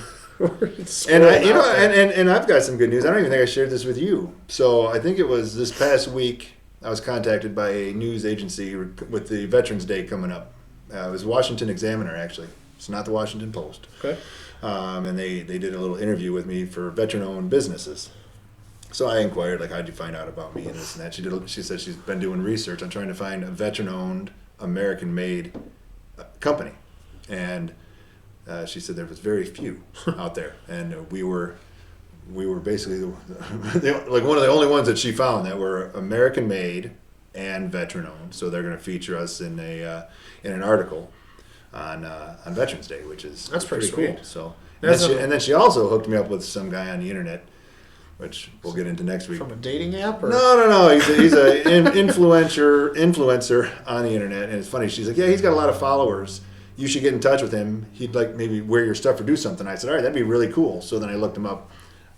And and I've got some good news. I don't even think I shared this with you. So I think it was this past week I was contacted by a news agency with the Veterans Day coming up. It was Washington Examiner, actually. It's not the Washington Post. Okay. And they did a little interview with me for veteran-owned businesses. So I inquired, like, how'd you find out about me and this and that? She said she's been doing research on trying to find a veteran-owned, American-made company. And she said there was very few out there. And we were basically like one of the only ones that she found that were American-made and veteran-owned. So they're going to feature us in an article on Veterans Day, which is that's pretty cool. Sweet. So and then she also hooked me up with some guy on the internet, which we'll get into next week. From a dating app? Or? No. He's an influencer on the internet, and it's funny. She's like, yeah, he's got a lot of followers. You should get in touch with him. He'd like maybe wear your stuff or do something. I said, all right, that'd be really cool. So then I looked him up.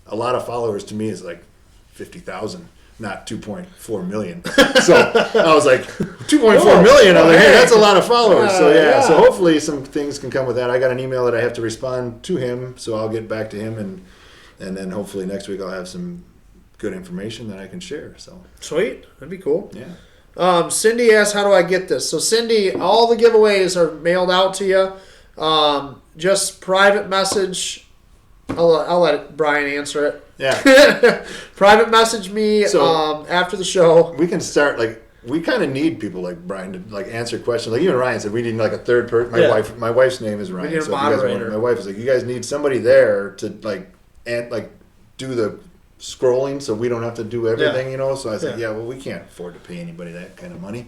A lot of followers to me is like 50,000, not 2.4 million. So I was like, 2.4 million. I was like, hey, that's a lot of followers. So yeah. So hopefully some things can come with that. I got an email that I have to respond to him, so I'll get back to him and then hopefully next week I'll have some good information that I can share. So sweet, that'd be cool. Yeah. Cindy asked, "How do I get this?" So Cindy, all the giveaways are mailed out to you. Just private message. I'll let Brian answer it. Yeah. Private message me after the show. We can start we kind of need people like Brian to answer questions. Like even Ryan said, we need like a third person. My wife's name is Ryan. We need a moderator. My wife is like, you guys need somebody there to do the scrolling, so we don't have to do everything, So I said, well, we can't afford to pay anybody that kind of money.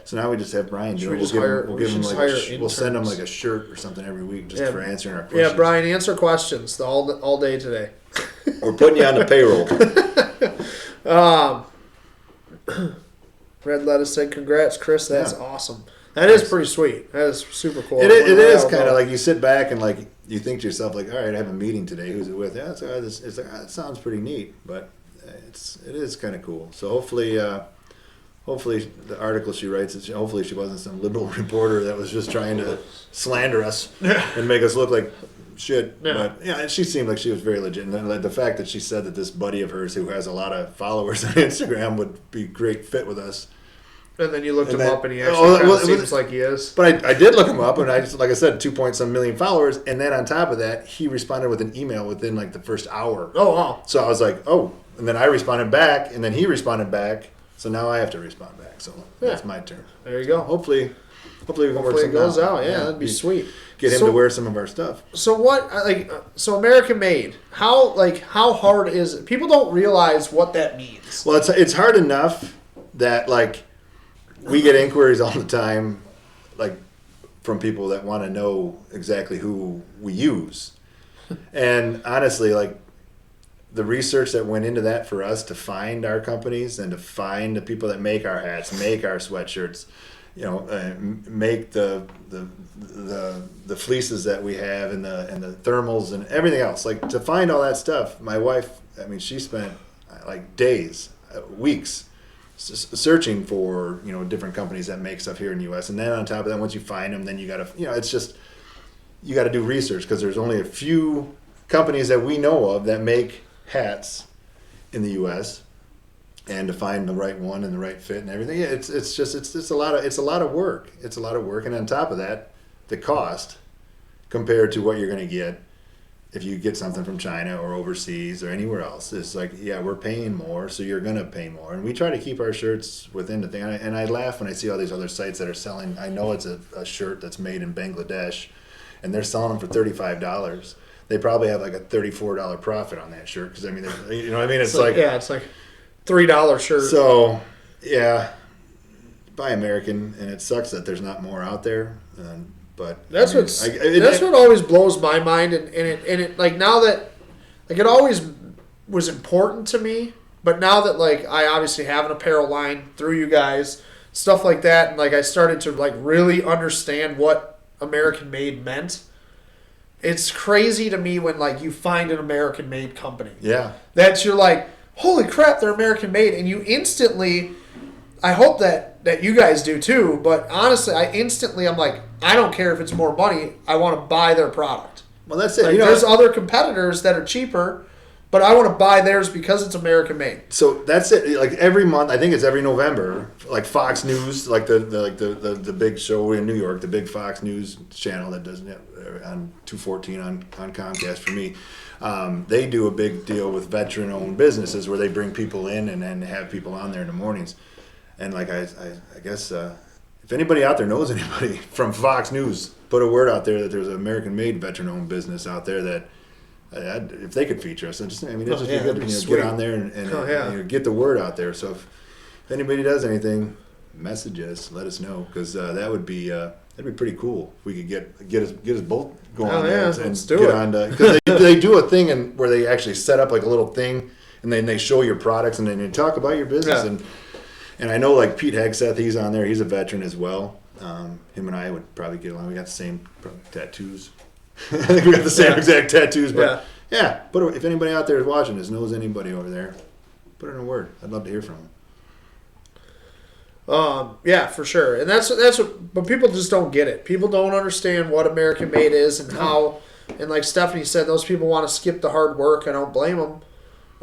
So now we just have Brian do it. We'll send him like a shirt or something every week just for answering our questions. Yeah, Brian, answer questions all day today. We're putting you on the payroll. Red Lettuce said, "Congrats, Chris. That's awesome. That is pretty sweet. That is super cool." It is kind of like you sit back and you think to yourself all right, I have a meeting today. Who's it with? Yeah, it's like that sounds pretty neat, but it is kind of cool. So hopefully the article she writes, hopefully she wasn't some liberal reporter that was just trying to slander us and make us look like shit. Yeah. But she seemed like she was very legit. And the fact that she said that this buddy of hers who has a lot of followers on Instagram would be a great fit with us. And then you looked him up, and he actually seems like he is. But I did look him up, and like I said, 2-point-some million followers. And then on top of that, he responded with an email within the first hour. Oh, wow. So I was like, oh. And then I responded back, and then he responded back. So now I have to respond back. So that's my turn. There you go. Hopefully we can work something it goes out. Yeah, that'd be sweet. Get him to wear some of our stuff. So so American made. How hard is it? People don't realize what that means. Well, it's hard enough that we get inquiries all the time, from people that want to know exactly who we use. And honestly, the research that went into that for us to find our companies and to find the people that make our hats, make our sweatshirts, make the fleeces that we have and the thermals and everything else. To find all that stuff, my wife, she spent days, weeks searching for different companies that make stuff here in the U.S. And then on top of that, once you find them, then you gotta you gotta do research, because there's only a few companies that we know of that make hats in the U.S. and to find the right one and the right fit and everything. Yeah, it's a lot of work. It's a lot of work, and on top of that, the cost compared to what you're going to get if you get something from China or overseas or anywhere else is we're paying more, so you're going to pay more. And we try to keep our shirts within the thing. And I laugh when I see all these other sites that are selling. I know it's a shirt that's made in Bangladesh, and they're selling them for $35. They probably have a $34 profit on that shirt, because you know what I mean. It's it's $3 shirt. So buy American, and it sucks that there's not more out there. But that's what always blows my mind, and it like now that like it always was important to me, but now that like I obviously have an apparel line through you guys, stuff like that, and like I started to like really understand what American made meant. It's crazy to me when like you find an American made company. Yeah. That you're like, holy crap, they're American made, and you instantly. I hope that you guys do too, but honestly, I'm like, I don't care if it's more money. I want to buy their product. Well, that's it. Like, there's other competitors that are cheaper, but I want to buy theirs because it's American made. So that's it. Like every month, I think it's every November. Like Fox News, like the big show in New York, the big Fox News channel that does on 214 on Comcast for me. They do a big deal with veteran-owned businesses where they bring people in and have people on there in the mornings. And like I guess if anybody out there knows anybody from Fox News, put a word out there that there's an American-made veteran-owned business out there that if they could feature us, it'd just be good to get on there and get the word out there. So if anybody does anything, message us, let us know, because that'd be pretty cool if we could get us both going on there and let's do get it. on because they do a thing where they actually set up like a little thing and then they show your products and then they talk about your business and I know like Pete Hegseth, he's on there. He's a veteran as well. Him and I would probably get along. We got the same tattoos. I think we got the same exact tattoos. But but if anybody out there is watching this, knows anybody over there, put in a word. I'd love to hear from them. Yeah, for sure. And that's what, but people just don't get it. People don't understand what American made is and how, and like Stephanie said, those people want to skip the hard work. I don't blame them.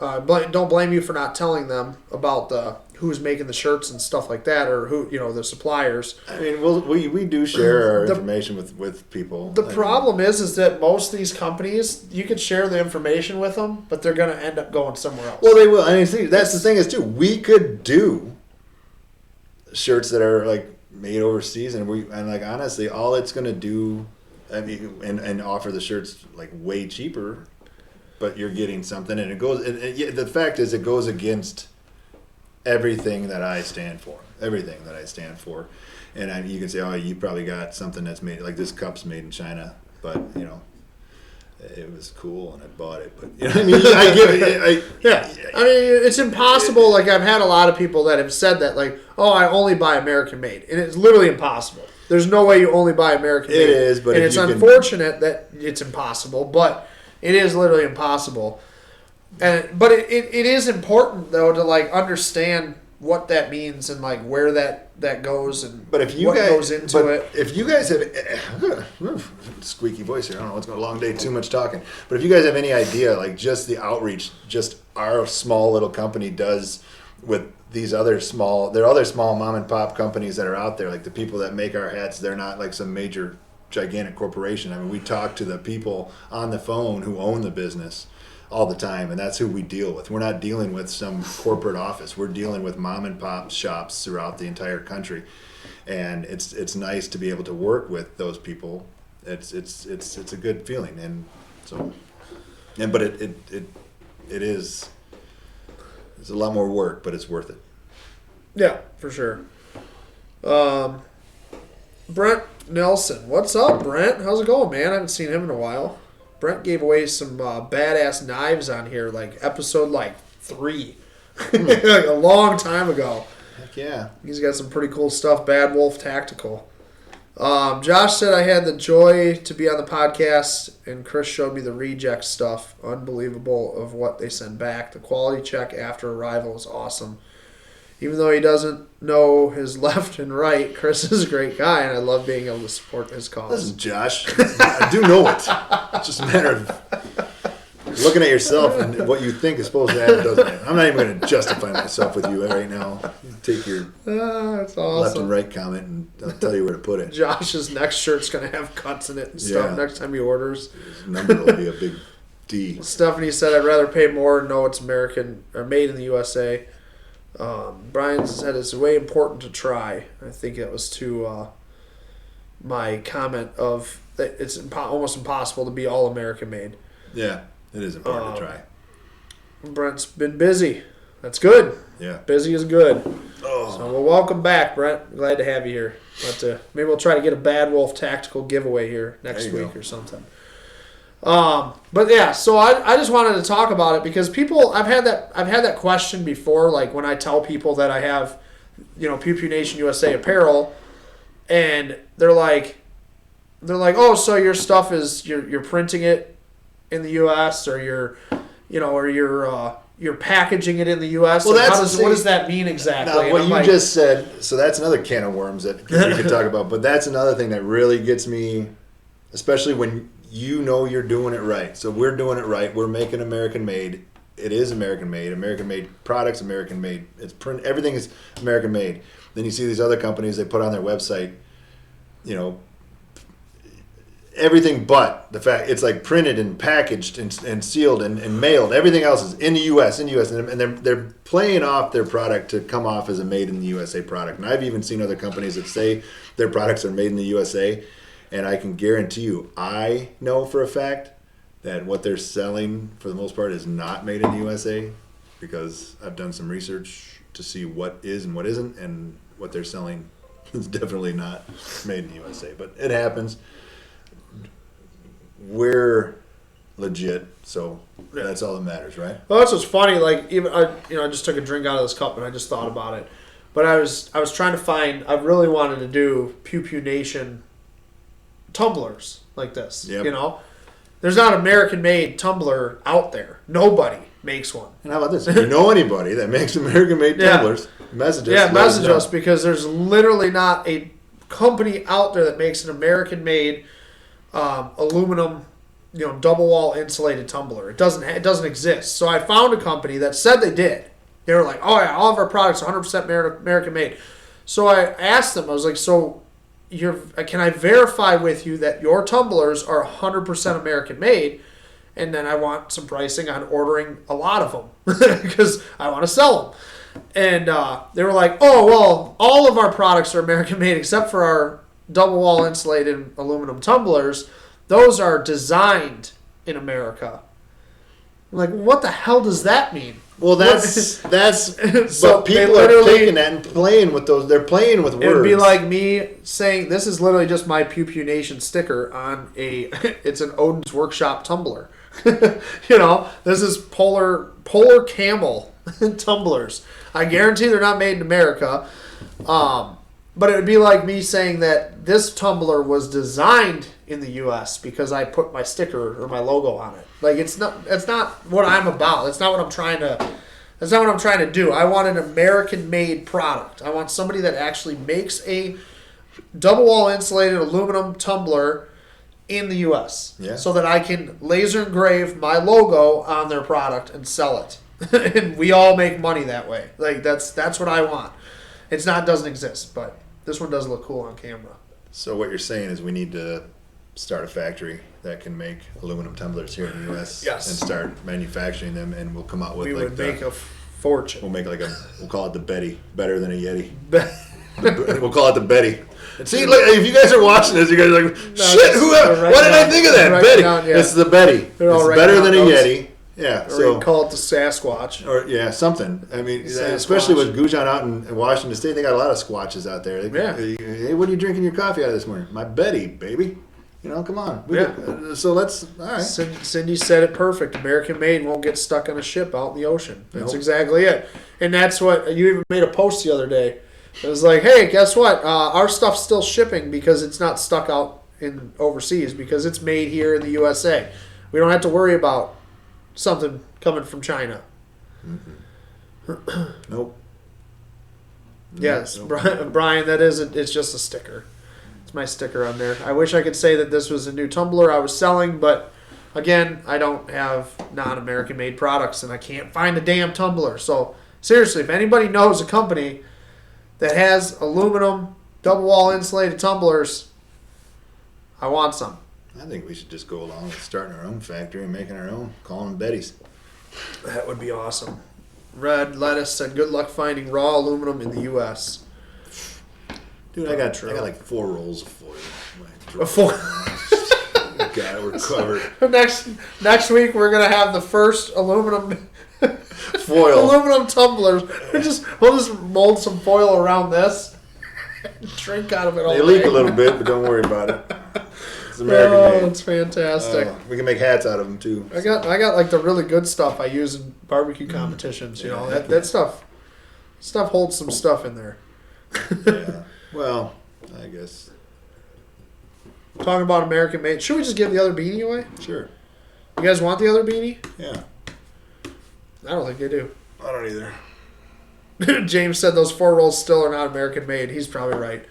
Don't blame you for not telling them about who's making the shirts and stuff like that, or who the suppliers. I mean, we do share our information with people. The problem is that most of these companies, you could share the information with them, but they're going to end up going somewhere else. Well, they will. I mean, see, that's the thing is too. We could do shirts that are like made overseas, and like honestly, all it's going to do, I mean, and offer the shirts like way cheaper. But you're getting something, and it goes. The fact is, it goes against everything that I stand for. Everything that I stand for, and you can say, "Oh, you probably got something that's made like this cup's made in China," but it was cool, and I bought it. But I mean, I give it. I mean, it's impossible. Like I've had a lot of people that have said that, like, "Oh, I only buy American made," and it's literally impossible. There's no way you only buy American made. It is, but and it's unfortunate that it's impossible, but. It is literally impossible, but it is important though to like understand what that means and like where that goes and but if you what guys, goes into it. If you guys have squeaky voice here, I don't know, it's been a long day, too much talking. But if you guys have any idea, like just the outreach, just our small little company does with these other small mom and pop companies that are out there, like the people that make our hats, they're not like some major gigantic corporation. I mean, we talk to the people on the phone who own the business all the time, and that's who we deal with. We're not dealing with some corporate office. We're dealing with mom and pop shops throughout the entire country, and it's nice to be able to work with those people. It's a good feeling, and so, but it is. It's a lot more work, but it's worth it. Yeah, for sure. Brent Nelson. What's up, Brent? How's it going, man? I haven't seen him in a while. Brent gave away some badass knives on here, like episode 3. Like a long time ago. Heck yeah. He's got some pretty cool stuff. Bad Wolf Tactical. Josh said I had the joy to be on the podcast, and Chris showed me the reject stuff. Unbelievable of what they send back. The quality check after arrival is awesome. Even though he doesn't know his left and right, Chris is a great guy, and I love being able to support his cause. Listen, Josh, I do know it. It's just a matter of looking at yourself and what you think is supposed to happen doesn't happen. I'm not even going to justify myself with you right now. Take your that's awesome. left and right comment, and I'll tell you where to put it. Josh's next shirt's going to have cuts in it and stuff next time he orders. His number will be a big D. Stephanie said, I'd rather pay more and know it's American or made in the USA. Brian said it's way important to try. I think that was to my comment of that it's almost impossible to be all American made. Yeah, it is important to try. Brent's been busy. That's good. Yeah. Busy is good. Oh, So, well, welcome back, Brent. Glad to have you here. But maybe we'll try to get a Bad Wolf tactical giveaway here next week or something. But yeah, so I just wanted to talk about it because I've had that question before, like when I tell people that I have, Pew Pew Nation USA apparel, and they're like, oh, so your stuff is you're printing it in the U.S. or you're packaging it in the U.S. Well, what does that mean exactly? Now, what you just said, so that's another can of worms that we could talk about. But that's another thing that really gets me, especially when you're doing it right. So we're doing it right. We're making American made. It is American made. American made products, American made. It's print. Everything is American made. Then you see these other companies, they put on their website, everything but the fact it's like printed and packaged and sealed and mailed. Everything else is in the U.S. And they're playing off their product to come off as a made in the USA product. And I've even seen other companies that say their products are made in the USA. And I can guarantee you, I know for a fact that what they're selling for the most part is not made in the USA, because I've done some research to see what is and what isn't, and what they're selling is definitely not made in the USA. But it happens. We're legit, so that's all that matters, right? Well, that's what's funny. Like, even I just took a drink out of this cup and I just thought about it. But I was trying to find. I really wanted to do Pew Pew Nation tumblers like this. Yep. There's not an American-made tumbler out there. Nobody makes one. And how about this? If you know anybody that makes American-made tumblers, message us. Yeah, message us, because there's literally not a company out there that makes an American-made aluminum, double wall insulated tumbler. It doesn't exist. So I found a company that said they did. They were like, oh yeah, all of our products are 100% American made. So I asked them, I was like, so can I verify with you that your tumblers are 100% American made? And then I want some pricing on ordering a lot of them because I want to sell them. And they were like, oh, well, all of our products are American made except for our double wall insulated aluminum tumblers. Those are designed in America. I'm like, what the hell does that mean? Well, that's so but people are taking that and playing with those. They're playing with words. It would be like me saying, this is literally just my Pew Pew Nation sticker on it's an Odin's Workshop tumbler. This is polar camel tumblers. I guarantee they're not made in America. But it would be like me saying that this tumbler was designed in the U.S. because I put my sticker or my logo on it. Like, it's not what I'm about. That's not what I'm trying to do. I want an American-made product. I want somebody that actually makes a double wall insulated aluminum tumbler in the U.S. Yeah. So that I can laser engrave my logo on their product and sell it. And we all make money that way. Like, that's what I want. It doesn't exist, but this one does look cool on camera. So what you're saying is we need to start a factory that can make aluminum tumblers here in the U.S. Yes. And start manufacturing them, and we'll come out with make a fortune. We'll make we'll call it the Betty, better than a Yeti. We'll call it the Betty. See, look, if you guys are watching this, you guys are like, shit, what did I think of that? Betty. It's the Betty. It's better than a Yeti. Yeah, or you can call it the Sasquatch. Or something. I mean, especially with Gujan out in Washington State, they got a lot of squatches out there. Hey, what are you drinking your coffee out of this morning? My Betty, baby. Come on. So let's. All right. Cindy said it perfect. American made, won't get stuck on a ship out in the ocean. That's exactly it. And that's what you even made a post the other day. It was like, hey, guess what? Our stuff's still shipping because it's not stuck out in overseas because it's made here in the USA. We don't have to worry about something coming from China. Nope. Yes, nope. Brian, it's just a sticker. It's my sticker on there. I wish I could say that this was a new tumbler I was selling, but again, I don't have non-American made products and I can't find a damn tumbler. So seriously, if anybody knows a company that has aluminum double wall insulated tumblers, I want some. I think we should just go along with starting our own factory and making our own, calling them Betty's. That would be awesome. Red Lettuce said, good luck finding raw aluminum in the U.S. Dude, I got like 4 rolls of foil. 4. God, we're covered. Next week, we're going to have the first aluminum foil. Aluminum tumblers. We'll just mold some foil around this. Drink out of it all They day. leak a little bit, but don't worry about it. It's American made. It's fantastic. We can make hats out of them too. I got like the really good stuff I use in barbecue competitions. You know that stuff holds some stuff in there. Yeah. Well, I guess. Talking about American made. Should we just give the other beanie away? Sure. You guys want the other beanie? Yeah. I don't think they do. I don't either. James said those 4 rolls still are not American made. He's probably right.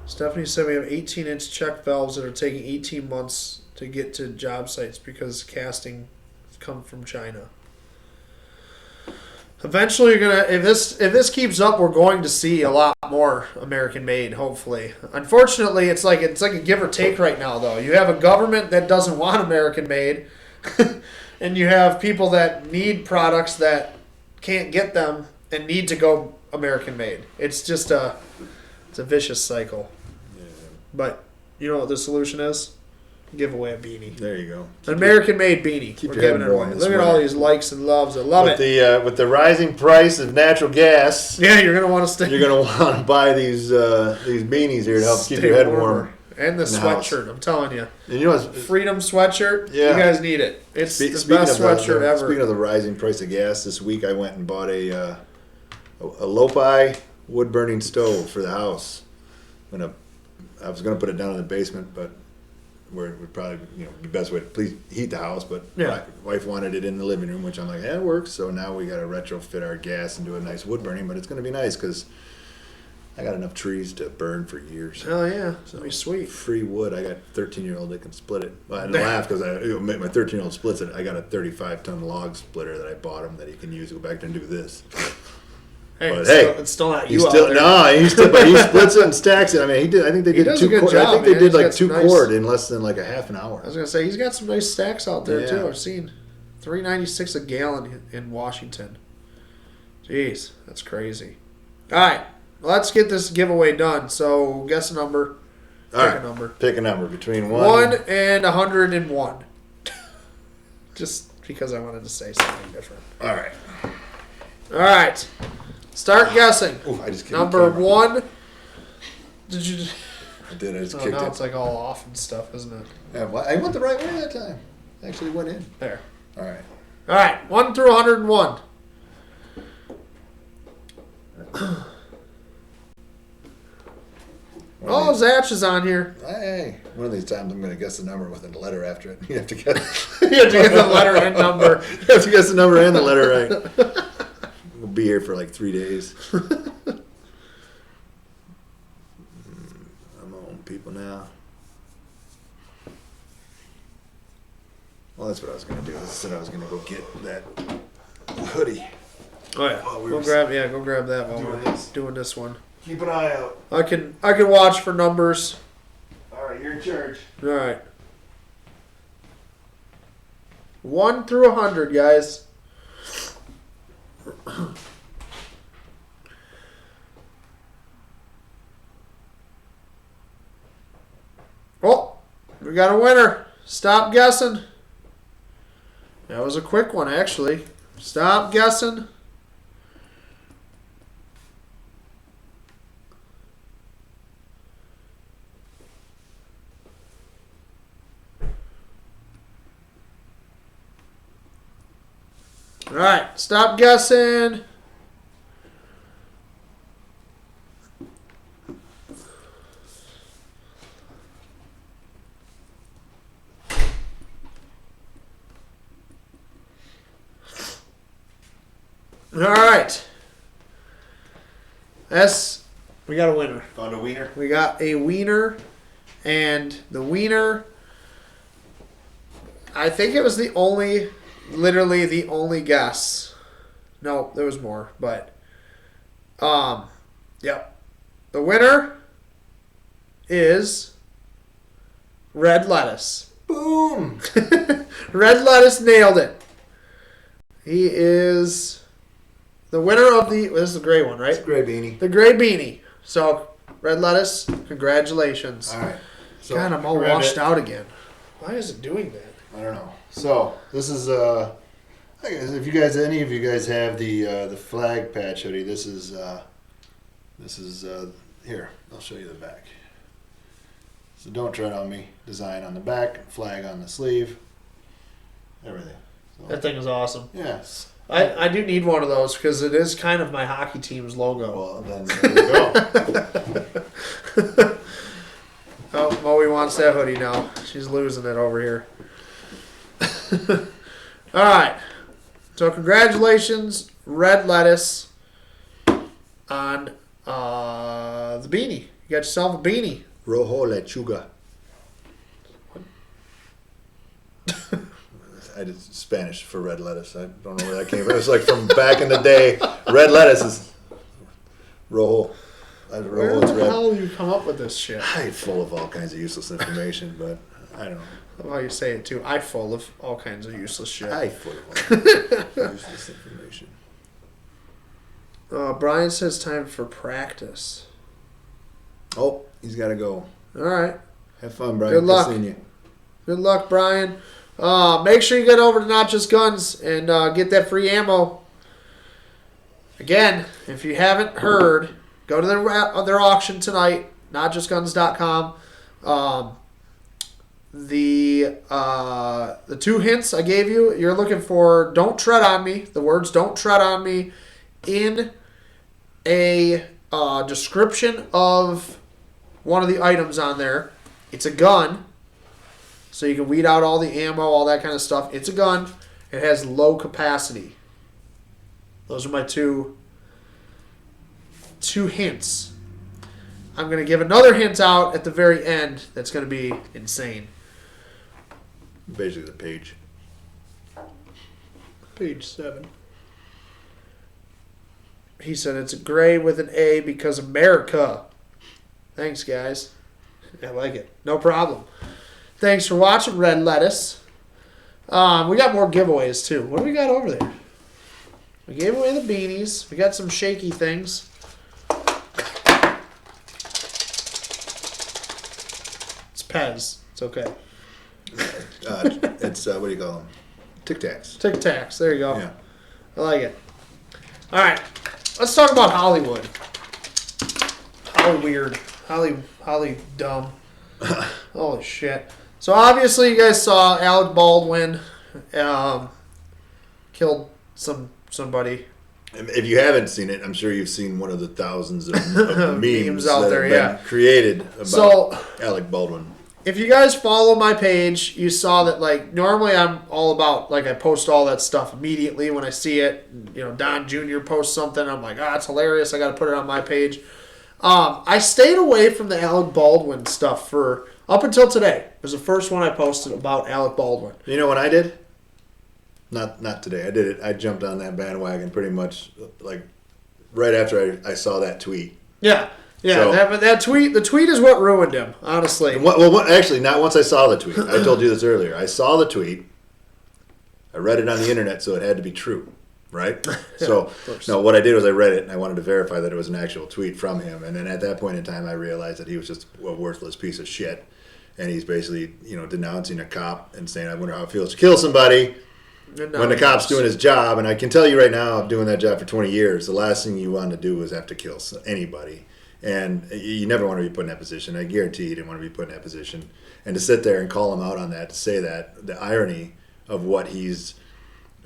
Stephanie said we have 18-inch check valves that are taking 18 months to get to job sites because casting come from China. Eventually, you're gonna if this keeps up, we're going to see a lot more American made. Hopefully, unfortunately, it's like a give or take right now. Though you have a government that doesn't want American made, and you have people that need products that can't get them and need to go American made. It's just a vicious cycle. Yeah. But you know what the solution is? Give away a beanie. There you go. An American-made beanie. Keep We're your giving head it warm away. this Look at all these likes and loves. I love it. With the rising price of natural gas, Yeah, you're gonna want to stay. you're gonna want to buy these beanies here to help keep your head warmer. And the in the house. sweatshirt. I'm telling you, And you know what's Freedom sweatshirt. Yeah. You guys need it. It's the speaking best of sweatshirt ever. Speaking of the rising price of gas, this week I went and bought a Lopi wood burning stove for the house. I was gonna put it down in the basement, but where it would probably be best way to please heat the house. But Yeah. my wife wanted it in the living room, which I'm like, yeah, it works. So now we got to retrofit our gas and do a nice wood burning. But it's gonna be nice because I got enough trees to burn for years. Hell yeah, that'd be sweet. Free wood. I got 13-year-old that can split it. Well, I had to laugh because my 13-year-old splits it. I got a 35-ton log splitter that I bought him that he can use to go back there and do this. Hey, But it's still not you out there. But he splits it and stacks it. I mean, he did. I think they did does two. a good I job, think man. they did He's like got some 2 nice- cord in less than like a half an hour. I was gonna say he's got some nice stacks out there too. Yeah. I've seen $3.96 a gallon in Washington. Jeez, that's crazy. All right, let's get this giveaway done. So guess a number. All Pick right, a number. Pick a number between 1 and 101. Just because I wanted to say something different. All right. All right. Start guessing. Ooh, I just kicked Number the camera. 1. Did you? I did. I just Oh, kicked now it. it's like all off and stuff, isn't it? Yeah, well, I went the right way that time. I actually went in. There. All right. All right. 1 through 101. Oh, Zatch is on here. Hey, one of these times I'm going to guess the number with a letter after it. You have to guess. You have to get the letter and number. You have to guess the number and the letter right. We'll be here for like 3 days. I'm on people now. Well, that's what I was going to do. I said I was going to go get that hoodie. Oh yeah. While we Go were grab that while doing we're this. doing this one. Keep an eye out. I can watch for numbers. All right, you're in charge. All right. 1 through 100, guys. Oh, we got a winner. Stop guessing. That was a quick one, actually. Stop guessing. All right, stop guessing. All right. We got a winner. Found a wiener. We got a wiener, and the wiener, I think it was literally the only guess. No, there was more, but, yep. The winner is Red Lettuce. Boom. Red Lettuce nailed it. He is the winner of this is the gray one, right? It's a gray beanie. The gray beanie. So, Red Lettuce, congratulations. All right. So, God, I'm all washed out again. Why is it doing that? I don't know. So this is I guess if any of you guys have the flag patch hoodie, this is here. I'll show you the back. So don't tread on me. Design on the back, flag on the sleeve, everything. So, That thing is awesome. yes. I do need one of those because it is kind of my hockey team's logo. Well, then there you go. Oh, Moe wants that hoodie now. She's losing it over here. All right. So congratulations, Red Lettuce, on the beanie. You got yourself a beanie. Rojo lechuga. I did Spanish for red lettuce. I don't know where that came from. It's like from back in the day. Red lettuce is rojo. Where the hell do you come up with this shit? I'm full of all kinds of useless information, but I don't know. I love how you say it too. I full of all kinds of useless shit. I'm full of all useless information. Brian says time for practice. Oh, he's got to go. All right. Have fun, Brian. Good luck. Seeing you. Good luck, Brian. Make sure you get over to Not Just Guns and get that free ammo. Again, if you haven't heard, go to their auction tonight, notjustguns.com. The 2 hints I gave you, you're looking for "Don't Tread on Me." The words "Don't Tread on Me" in a description of one of the items on there. It's a gun, so you can weed out all the ammo, all that kind of stuff. It's a gun. It has low capacity. Those are my two hints. I'm going to give another hint out at the very end that's going to be insane. Basically, the page. Page 7. He said it's a gray with an A because America. Thanks, guys. I like it. No problem. Thanks for watching, Red Lettuce. We got more giveaways, too. What do we got over there? We gave away the beanies. We got some shaky things. It's Pez. It's okay. It's, what do you call them? Tic Tacs. Tic Tacs. There you go. Yeah. I like it. All right. Let's talk about Hollywood. Holly weird. Holly dumb. Holy shit. So obviously you guys saw Alec Baldwin killed somebody. If you haven't seen it, I'm sure you've seen one of the thousands of memes out that there, have been created about Alec Baldwin. If you guys follow my page, you saw that, like, normally I'm all about, like, I post all that stuff immediately when I see it. You know, Don Jr. posts something, I'm like, it's hilarious, I got to put it on my page. I stayed away from the Alec Baldwin stuff for up until today. It was the first one I posted about Alec Baldwin. You know what I did? Not today. I did it. I jumped on that bandwagon pretty much, like, right after I saw that tweet. Yeah. Yeah, So- that tweet. The tweet is what ruined him, honestly. Actually, not once I saw the tweet. I told you this earlier. I saw the tweet. I read it on the internet, so it had to be true, right? So, no, what I did was I read it, and I wanted to verify that it was an actual tweet from him. And then at that point in time, I realized that he was just a worthless piece of shit. And he's basically, denouncing a cop and saying, I wonder how it feels to kill somebody when the cop's doing his job. And I can tell you right now, I'm doing that job for 20 years. The last thing you want to do is have to kill anybody. And you never want to be put in that position. I guarantee you didn't want to be put in that position. And to sit there and call him out on that, to say that, the irony of what he's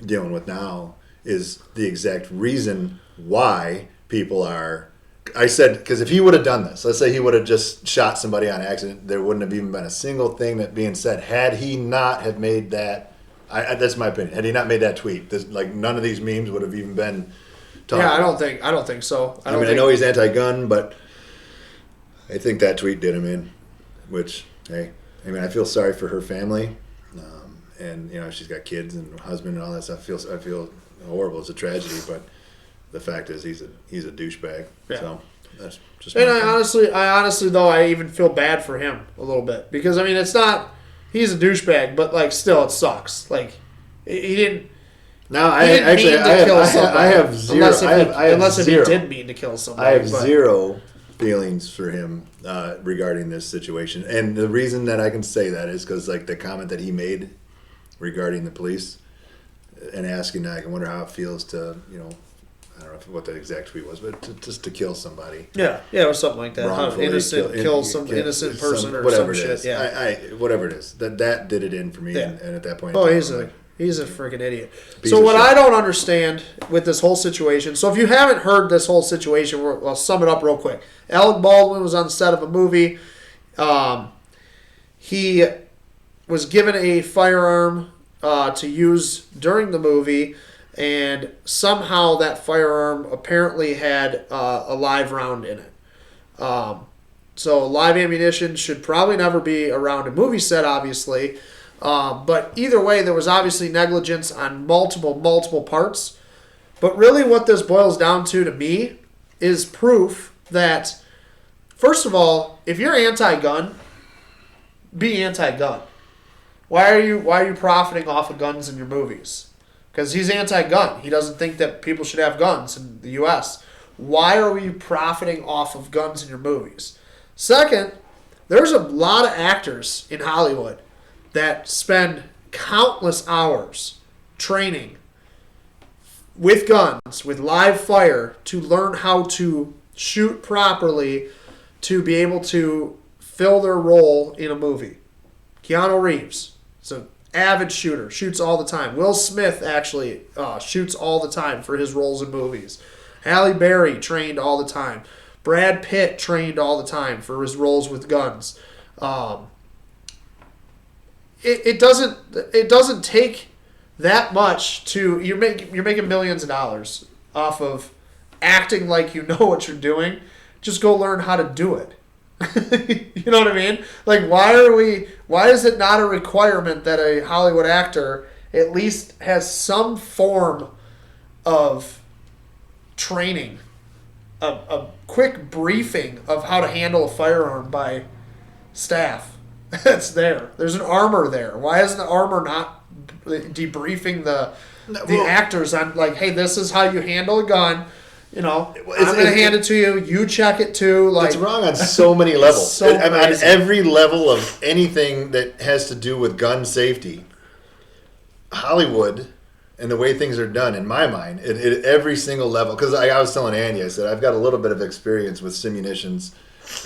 dealing with now is the exact reason why people are... I said, because if he would have done this, let's say he would have just shot somebody on accident, there wouldn't have even been a single thing that being said. Had he not have made that... that's my opinion. Had he not made that tweet, none of these memes would have even been talked Yeah, about. I don't think so. I know he's anti-gun, but... I think that tweet did him in, which, hey, I feel sorry for her family, and she's got kids and husband and all that stuff. I feel horrible. It's a tragedy, but the fact is he's a douchebag. Yeah. So that's just. And I honestly though, I even feel bad for him a little bit because it's not he's a douchebag, but still it sucks. Like he didn't. No, I have zero. Unless if he did mean to kill somebody. I have zero feelings for him regarding this situation. And the reason that I can say that is because like the comment that he made regarding the police and asking, I wonder how it feels to, I don't know what the exact tweet was, but just to kill somebody. Yeah, or something like that. How innocent, kill some innocent person or whatever some it shit. is. Yeah, whatever it is. That did it in for me. Yeah. And at that point, he's a freaking idiot. Piece So of what shit. I don't understand with this whole situation. So if you haven't heard this whole situation, I'll sum it up real quick. Alec Baldwin was on the set of a movie. He was given a firearm to use during the movie, and somehow that firearm apparently had a live round in it. So live ammunition should probably never be around a movie set, obviously. But either way, there was obviously negligence on multiple parts. But really what this boils down to me is proof that, first of all, if you're anti-gun, be anti-gun. Why are you profiting off of guns in your movies? Because he's anti-gun. He doesn't think that people should have guns in the U.S. Why are you profiting off of guns in your movies? Second, there's a lot of actors in Hollywood that spend countless hours training with guns, with live fire, to learn how to shoot properly to be able to fill their role in a movie. Keanu Reeves is an avid shooter, shoots all the time. Will Smith actually shoots all the time for his roles in movies. Halle Berry trained all the time. Brad Pitt trained all the time for his roles with guns. It doesn't take that much to you're making millions of dollars off of acting like you know what you're doing. Just go learn how to do it. You know what I mean? Like, why is it not a requirement that a Hollywood actor at least has some form of training, a quick briefing of how to handle a firearm by staff that's there? There's an armor there. Why isn't the armor not debriefing the actors on, like, hey, this is how you handle a gun? I'm going to hand it to you. You check it too. Like, it's wrong on so many levels. So on crazy. every level of anything that has to do with gun safety, Hollywood and the way things are done, in my mind, at every single level. Because I was telling Andy, I said, I've got a little bit of experience with simunitions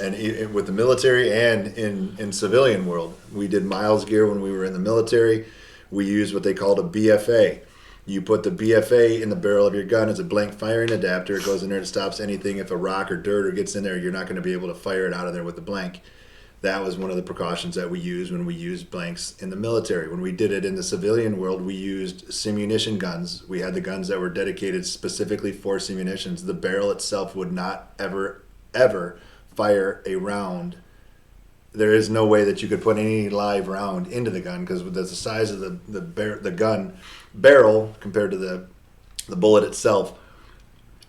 and with the military and in civilian world. We did miles gear when we were in the military. We used what they called a BFA. You put the BFA in the barrel of your gun as a blank firing adapter. It goes in there and stops anything. If a rock or dirt or gets in there, you're not going to be able to fire it out of there with the blank. That was one of the precautions that we used when we used blanks in the military. When we did it in the civilian world, we used simunition guns. We had the guns that were dedicated specifically for simunitions. The barrel itself would not ever fire a round. There is no way that you could put any live round into the gun because with the size of the gun barrel compared to the bullet itself,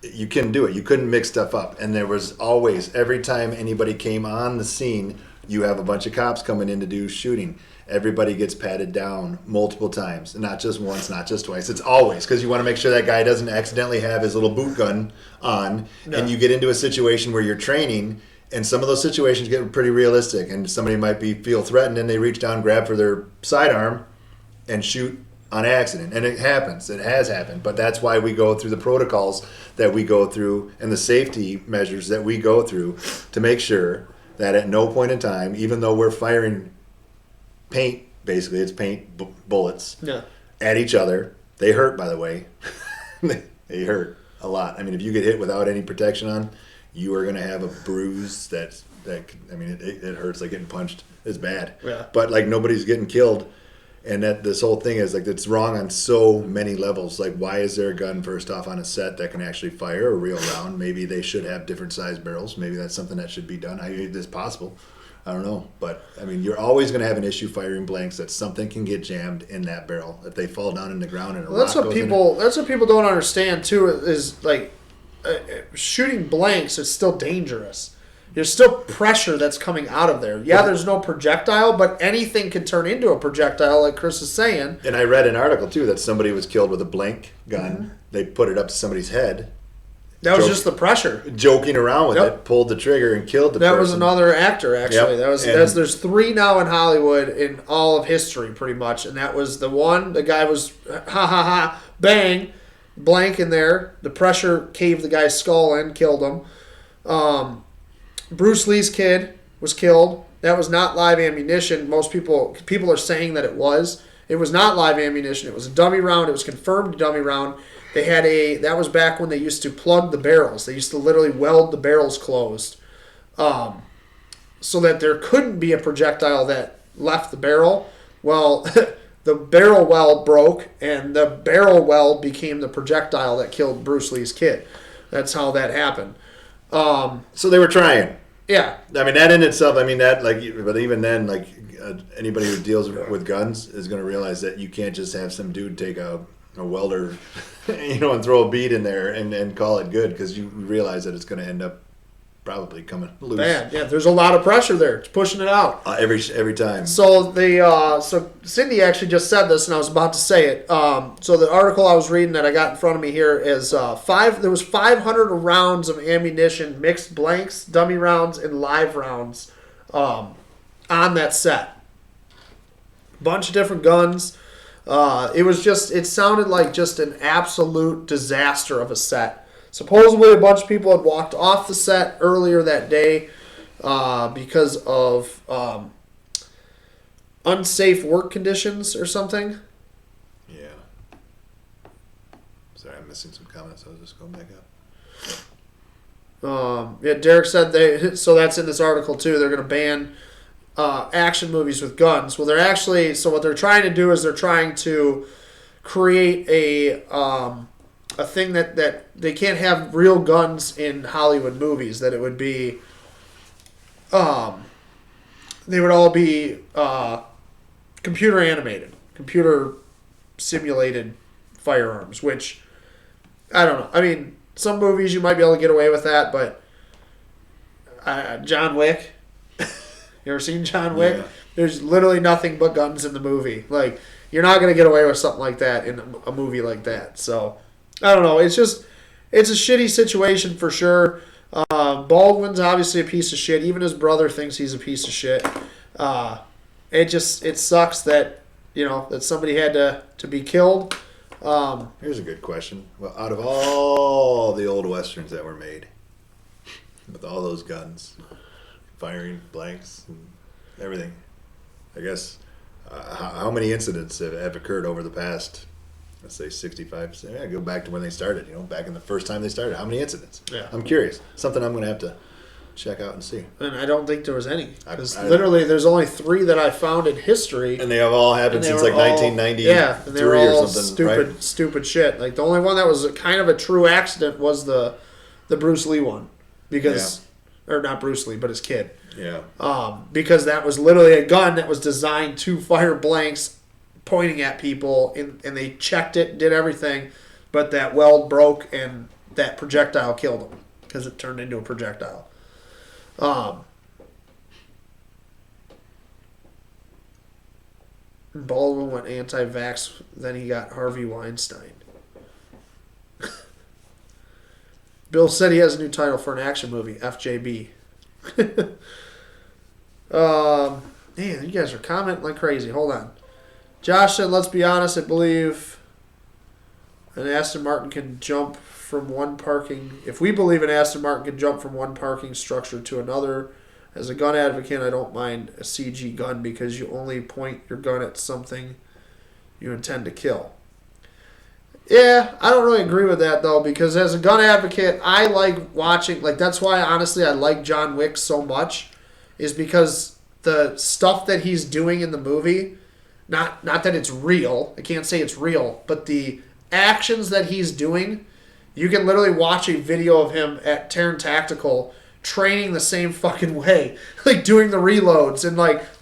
you couldn't do it. You couldn't mix stuff up. And there was always, every time anybody came on the scene, you have a bunch of cops coming in to do shooting. Everybody gets patted down multiple times, not just once, not just twice. It's always because you want to make sure that guy doesn't accidentally have his little boot gun on. No. And you get into a situation where you're training. And some of those situations get pretty realistic, and somebody might feel threatened, and they reach down, grab for their sidearm, and shoot on accident. And it happens. It has happened. But that's why we go through the protocols that we go through and the safety measures that we go through to make sure that at no point in time, even though we're firing paint, basically it's paint bullets at each other. They hurt, by the way. They hurt a lot. I mean, if you get hit without any protection on, you are going to have a bruise that it hurts like getting punched. It's bad. Yeah. But like nobody's getting killed, and that this whole thing is like it's wrong on so many levels. Like, why is there a gun first off on a set that can actually fire a real round? Maybe they should have different size barrels. Maybe that's something that should be done. It's possible. I don't know, but I mean, you're always going to have an issue firing blanks that something can get jammed in that barrel if they fall down in the ground and that's what people don't understand too. Is like. Shooting blanks is still dangerous. There's still pressure that's coming out of there. Yeah, there's no projectile, but anything can turn into a projectile, like Chris is saying. And I read an article, too, that somebody was killed with a blank gun. Mm-hmm. They put it up to somebody's head. That was just the pressure. Joking around with it, pulled the trigger and killed the person. That was another actor, actually. Yep. There's 3 now in Hollywood in all of history, pretty much. And that was the guy was, bang, blank in there. The pressure caved the guy's skull in, killed him. Bruce Lee's kid was killed. That was not live ammunition. Most people are saying that it was. It was not live ammunition. It was a dummy round. It was confirmed dummy round. That was back when they used to plug the barrels. They used to literally weld the barrels closed, so that there couldn't be a projectile that left the barrel. Well, the barrel weld broke, and the barrel weld became the projectile that killed Bruce Lee's kid. That's how that happened. So they were trying. Yeah. I mean, that in itself, but even then, anybody who deals with guns is going to realize that you can't just have some dude take a welder, and throw a bead in there and call it good, because you realize that it's going to end up probably coming loose. Bad. Yeah, there's a lot of pressure there. It's pushing it out. Every time. So so Cindy actually just said this, and I was about to say it. So the article I was reading that I got in front of me here is there was 500 rounds of ammunition, mixed blanks, dummy rounds, and live rounds on that set. Bunch of different guns. It sounded like just an absolute disaster of a set. Supposedly a bunch of people had walked off the set earlier that day because of unsafe work conditions or something. Yeah. Sorry, I'm missing some comments. I was just going back up. Derek said so that's in this article too. They're going to ban action movies with guns. Well, what they're trying to do is they're trying to create a thing that they can't have real guns in Hollywood movies. That it would be, they would all be computer animated, computer simulated firearms. Which I don't know. I mean, some movies you might be able to get away with that, but John Wick. You ever seen John Wick? Yeah. There's literally nothing but guns in the movie. Like, you're not going to get away with something like that in a movie like that. So, I don't know. It's a shitty situation for sure. Baldwin's obviously a piece of shit. Even his brother thinks he's a piece of shit. It sucks that, that somebody had to be killed. Here's a good question. Well, out of all the old westerns that were made, with all those guns, firing blanks and everything, I guess, how many incidents have occurred over the past, let's say 65, go back to when they started, back in the first time they started, how many incidents? Yeah. I'm curious. Something I'm going to have to check out and see. And I don't think there was any. Because literally there's only 3 that I found in history. And they have all happened since 1993 yeah, and they were all or something. Stupid shit. Like, the only one that was kind of a true accident was the Bruce Lee one. Because... Yeah. Or not Bruce Lee, but his kid. Yeah. Because that was literally a gun that was designed to fire blanks pointing at people, and they checked it, did everything, but that weld broke and that projectile killed him because it turned into a projectile. Baldwin went anti-vax, then he got Harvey Weinstein. Bill said he has a new title for an action movie, FJB. Man, you guys are commenting like crazy. Hold on. Josh said, let's be honest, I believe an Aston Martin can jump from one parking... If we believe an Aston Martin can jump from one parking structure to another, as a gun advocate, I don't mind a CG gun because you only point your gun at something you intend to kill. Yeah, I don't really agree with that, though, because as a gun advocate, I like watching... that's why, honestly, I like John Wick so much, is because the stuff that he's doing in the movie, not that it's real, I can't say it's real, but the actions that he's doing, you can literally watch a video of him at Terran Tactical training the same fucking way, doing the reloads, and,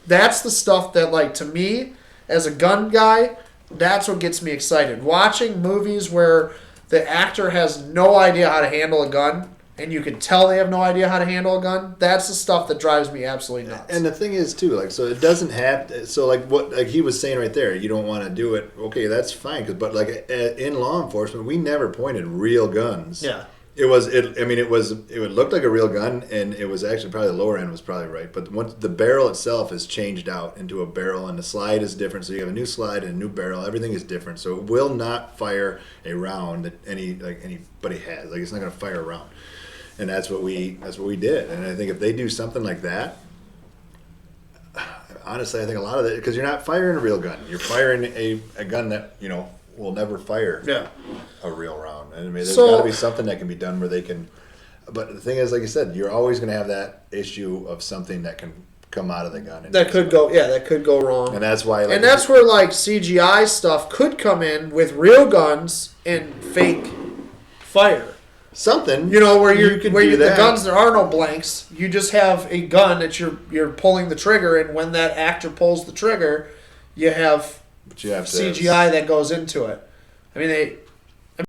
that's the stuff that, to me, as a gun guy... That's what gets me excited. Watching movies where the actor has no idea how to handle a gun, and you can tell they have no idea how to handle a gun, that's the stuff that drives me absolutely nuts. And the thing is, too, so it doesn't have to, so what he was saying right there, you don't want to do it, okay, that's fine, but in law enforcement, we never pointed real guns It was. It would look like a real gun, and it was actually probably the lower end was probably right. But once the barrel itself is changed out into a barrel, and the slide is different, so you have a new slide and a new barrel. Everything is different, so it will not fire a round that anybody has. Like it's not going to fire a round, and that's what we did. And I think if they do something like that, honestly, I think a lot of it because you're not firing a real gun. You're firing a gun that will never fire a real round. And I mean, there's got to be something that can be done where they can. But the thing is, like you said, you're always going to have that issue of something that can come out of the gun. That could go wrong. And that's why. And that's where like CGI stuff could come in with real guns and fake fire. Something. Where the guns, there are no blanks. You just have a gun that you're pulling the trigger, and when that actor pulls the trigger, you have CGI that goes into it. I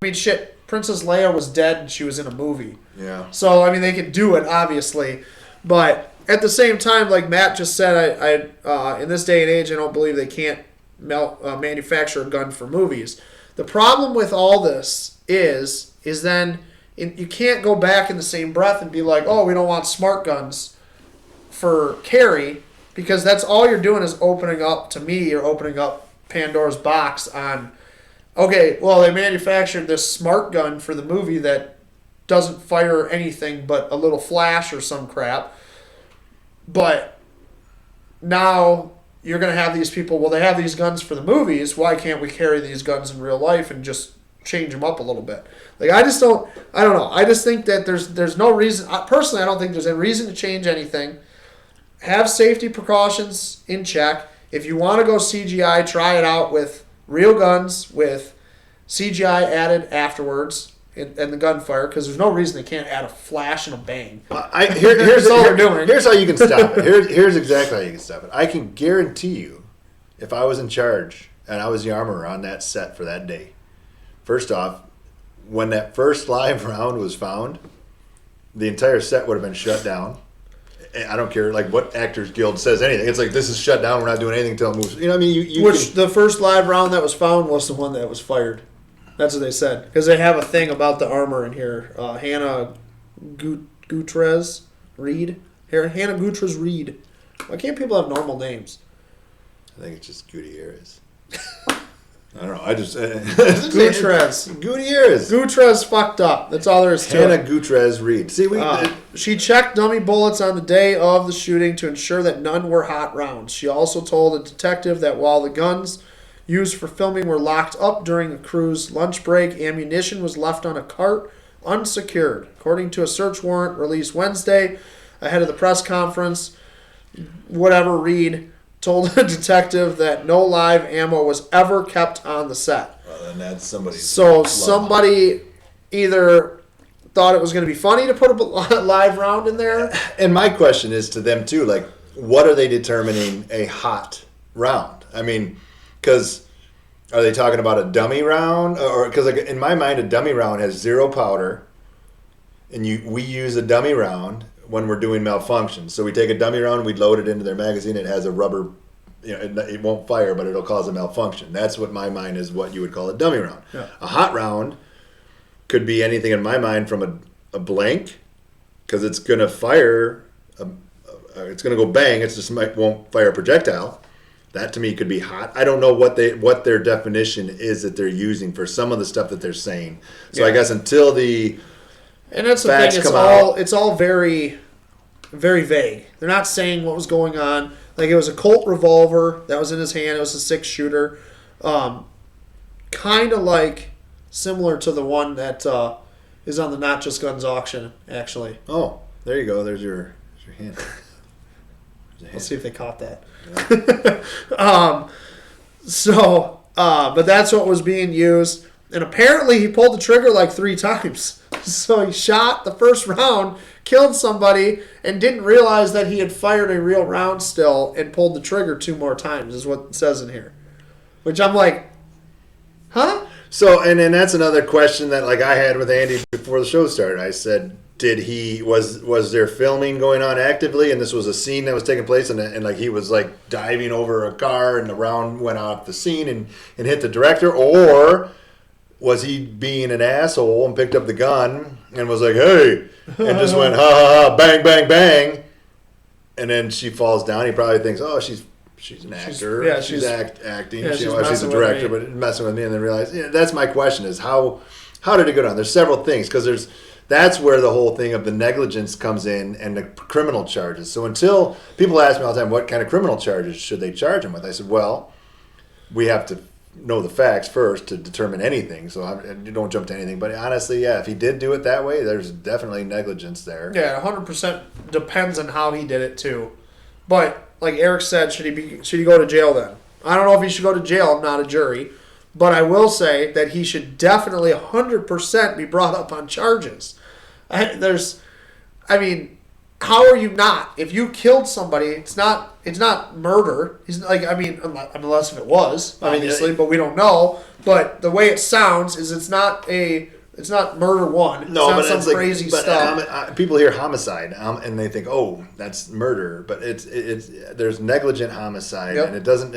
mean, shit. Princess Leia was dead and she was in a movie. Yeah. So they could do it obviously, but at the same time, like Matt just said, I in this day and age, I don't believe they can't manufacture a gun for movies. The problem with all this is then you can't go back in the same breath and be like, oh, we don't want smart guns for carry, because that's all you're doing is opening up Pandora's box on, okay, well, they manufactured this smart gun for the movie that doesn't fire anything but a little flash or some crap. But now you're going to have these people, well, they have these guns for the movies. Why can't we carry these guns in real life and just change them up a little bit? Like, I don't know. I just think that there's no reason. Personally, I don't think there's any reason to change anything. Have safety precautions in check. If you want to go CGI, try it out with real guns with CGI added afterwards and the gunfire, because there's no reason they can't add a flash and a bang. Here's all they're doing. Here's how you can stop it. Here's exactly how you can stop it. I can guarantee you, if I was in charge and I was the armorer on that set for that day, first off, when that first live round was found, the entire set would have been shut down. I don't care like what Actors Guild says anything. It's like, this is shut down. We're not doing anything until it moves. The first live round that was found was the one that was fired. That's what they said, because they have a thing about the armor in here. Hannah Gutierrez Reed. Hannah Gutierrez Reed. Why can't people have normal names? I think it's just Gutierrez. I don't know. I just Gutierrez. Gutierrez fucked up. That's all there is to it. Hannah Gutierrez Reed. See, she checked dummy bullets on the day of the shooting to ensure that none were hot rounds. She also told a detective that while the guns used for filming were locked up during a crew's lunch break, ammunition was left on a cart unsecured. According to a search warrant released Wednesday ahead of the press conference, Reed told the detective that no live ammo was ever kept on the set. Well, then that's somebody. So somebody either thought it was going to be funny to put a live round in there. And my question is to them too, like, what are they determining a hot round? I mean, because are they talking about a dummy round, or because like in my mind a dummy round has zero powder, and we use a dummy round when we're doing malfunctions. So we take a dummy round, we load it into their magazine. It has a rubber, it won't fire, but it'll cause a malfunction. That's what my mind is what you would call a dummy round. Yeah. A hot round could be anything in my mind from a blank, because it's going to fire, it's going to go bang, it just won't fire a projectile. That to me could be hot. I don't know what their definition is that they're using for some of the stuff that they're saying. So I guess until the and that's the facts thing. It's all very, very vague. They're not saying what was going on. Like, it was a Colt revolver that was in his hand. It was a 6-shooter, kind of like similar to the one that is on the Not Just Guns auction. Actually. Oh, there you go. There's your hand. Let's see if they caught that. Yeah. But that's what was being used. And apparently he pulled the trigger like 3 times. So he shot the first round, killed somebody, and didn't realize that he had fired a real round still and pulled the trigger 2 more times, is what it says in here. Which I'm like, huh? So, and then that's another question that like I had with Andy before the show started. I said, was there filming going on actively, and this was a scene that was taking place, and like he was like diving over a car and the round went off the scene and hit the director, or Was he being an asshole and picked up the gun and was like, hey, and just went, ha, ha, ha, bang, bang, bang. And then she falls down. He probably thinks, oh, she's an actor. She's acting. Yeah, she's a director, but messing with me. And then realize, that's my question is how did it go down? There's several things because that's where the whole thing of the negligence comes in and the criminal charges. So until people ask me all the time, what kind of criminal charges should they charge him with? I said, well, we have to know the facts first to determine anything. So you don't jump to anything. But honestly, if he did do it that way, there's definitely negligence there. Yeah, 100% depends on how he did it too. But like Eric said, should he go to jail then? I don't know if he should go to jail. I'm not a jury. But I will say that he should definitely 100% be brought up on charges. How are you not? If you killed somebody, it's not murder. Unless if it was, obviously, but we don't know. But the way it sounds is it's not murder one. No, it's not some crazy stuff. People hear homicide and they think, oh, that's murder. But it's there's negligent homicide, and it doesn't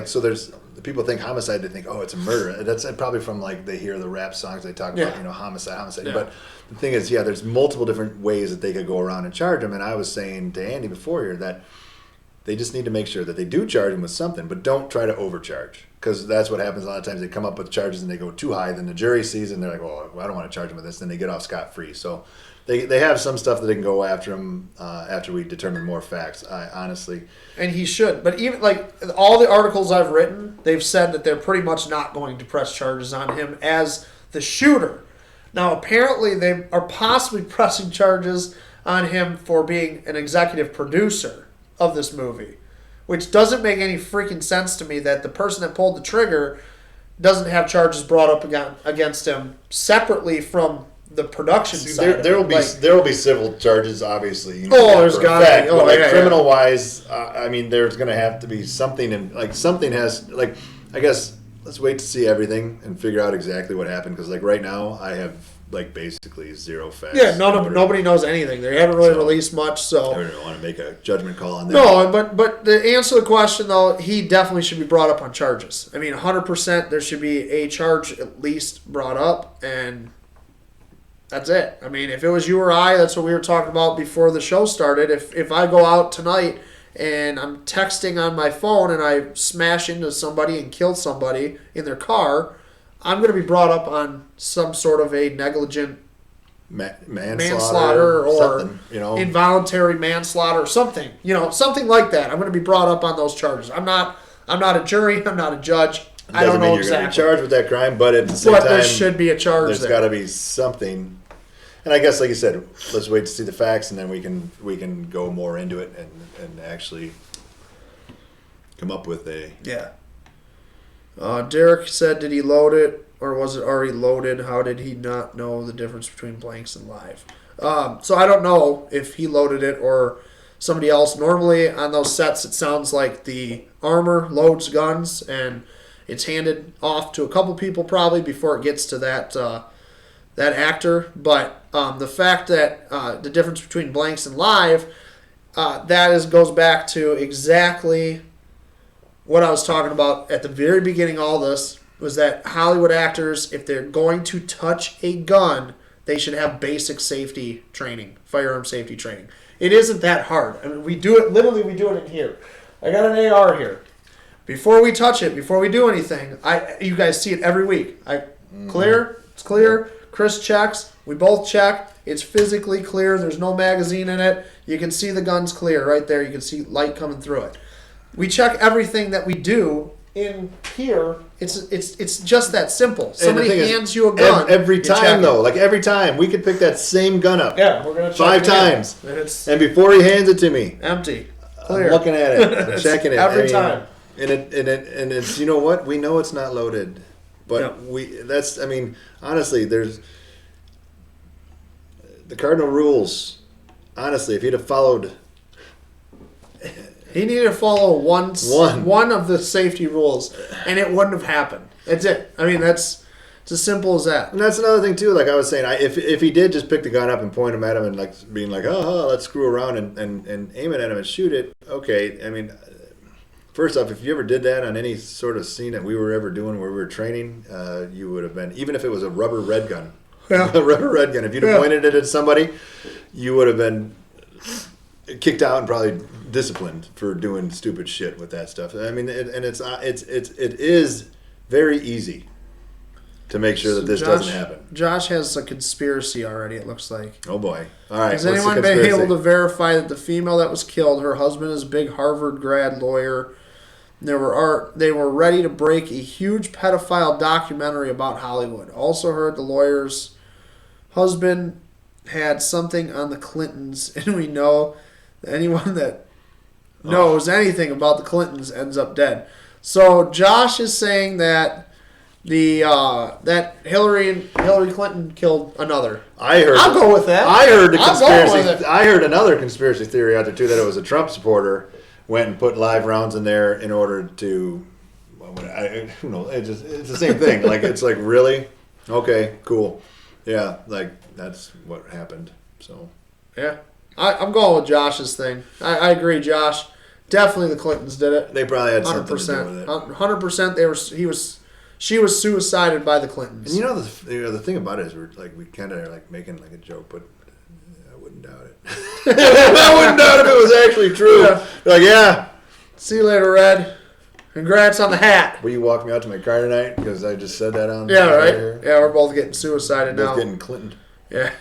so there's. People think homicide, they think, oh, it's a murder. That's probably from they hear the rap songs they talk about, homicide. Yeah. But the thing is, there's multiple different ways that they could go around and charge him. And I was saying to Andy before here that they just need to make sure that they do charge him with something, but don't try to overcharge. Because that's what happens a lot of times. They come up with charges and they go too high. Then the jury sees it and they're like, well, I don't want to charge him with this. Then they get off scot-free. So they have some stuff that they can go after him after we determine more facts, honestly. And he should. But even all the articles I've written, they've said that they're pretty much not going to press charges on him as the shooter. Now, apparently they are possibly pressing charges on him for being an executive producer of this movie, which doesn't make any freaking sense to me that the person that pulled the trigger doesn't have charges brought up against him separately from the production side. There will be civil charges, obviously. There's got to be. But criminal wise, there's going to have to be something, and something has I guess let's wait to see everything and figure out exactly what happened because right now I have basically zero facts. Yeah, nobody knows anything. They haven't really released much, so I don't want to make a judgment call on that. No, but to answer the question though, he definitely should be brought up on charges. 100% there should be a charge at least brought up, and that's it. If it was you or I, that's what we were talking about before the show started. If I go out tonight and I'm texting on my phone and I smash into somebody and kill somebody in their car, I'm going to be brought up on some sort of a negligent manslaughter or involuntary manslaughter or something. Something like that. I'm going to be brought up on those charges. I'm not a jury. I'm not a judge. I don't know exactly. You're going to be charged with that crime, but at the same time, there should be a charge. There's got to be something. And I guess, like you said, let's wait to see the facts, and then we can go more into it and actually come up with a... Yeah. Derek said, did he load it, or was it already loaded? How did he not know the difference between blanks and live? So I don't know if he loaded it or somebody else. Normally on those sets, it sounds like the armor loads guns, and it's handed off to a couple people probably before it gets to that actor. But the fact that the difference between blanks and live, goes back to exactly what I was talking about at the very beginning of all this, was that Hollywood actors, if they're going to touch a gun, they should have basic safety training, firearm safety training. It isn't that hard. We do it in here. I got an AR here. Before we touch it, before we do anything, you guys see it every week. Clear? It's clear. Chris checks. We both check. It's physically clear. There's no magazine in it. You can see the gun's clear right there. You can see light coming through it. We check everything that we do in here. It's just that simple. Somebody hands you a gun. Every time, though. Every time. We could pick that same gun up. Yeah, we're going to five check times. And before he hands it to me. Empty. Clear. I'm looking at it. I'm checking it. Every time. And it's, you know what? We know it's not loaded. But honestly, there's the cardinal rules. Honestly, if he'd have followed... He needed to follow one of the safety rules, and it wouldn't have happened. That's it. It's as simple as that. And that's another thing, too. Like I was saying, if he did just pick the gun up and point him at him and being like, let's screw around and aim it at him and shoot it, okay. First off, if you ever did that on any sort of scene that we were ever doing where we were training, you would have been, even if it was a rubber red gun. Yeah. A rubber red gun. If you'd have pointed it at somebody, you would have been kicked out and probably disciplined for doing stupid shit with that stuff. I mean, it is very easy to make sure that this doesn't happen. Josh has a conspiracy already, it looks like. Oh boy. All right. Has anyone been able to verify that the female that was killed, her husband is a big Harvard grad lawyer? They were ready to break a huge pedophile documentary about Hollywood. Also heard the lawyer's husband had something on the Clintons, and we know that anyone that knows anything about the Clintons ends up dead. So Josh is saying that that Hillary Clinton killed another. I'll go with that. I heard the conspiracy. I heard another conspiracy theory out there too, that it was a Trump supporter went and put live rounds in there in order to. It's the same thing. Like it's like really, okay, cool, yeah, like that's what happened. So yeah, I'm going with Josh's thing. I agree, Josh. Definitely the Clintons did it. They probably had something to do with it. 100%. She was suicided by the Clintons. And the thing about it is we kind of are like making like a joke, but I wouldn't doubt it. I wouldn't doubt if it was actually true. Yeah. Like, yeah. See you later, Red. Congrats on the hat. Will you walk me out to my car tonight? Because I just said that on. Yeah, right. Here. Yeah, we're both getting suicided now. Both getting Clinton. Yeah.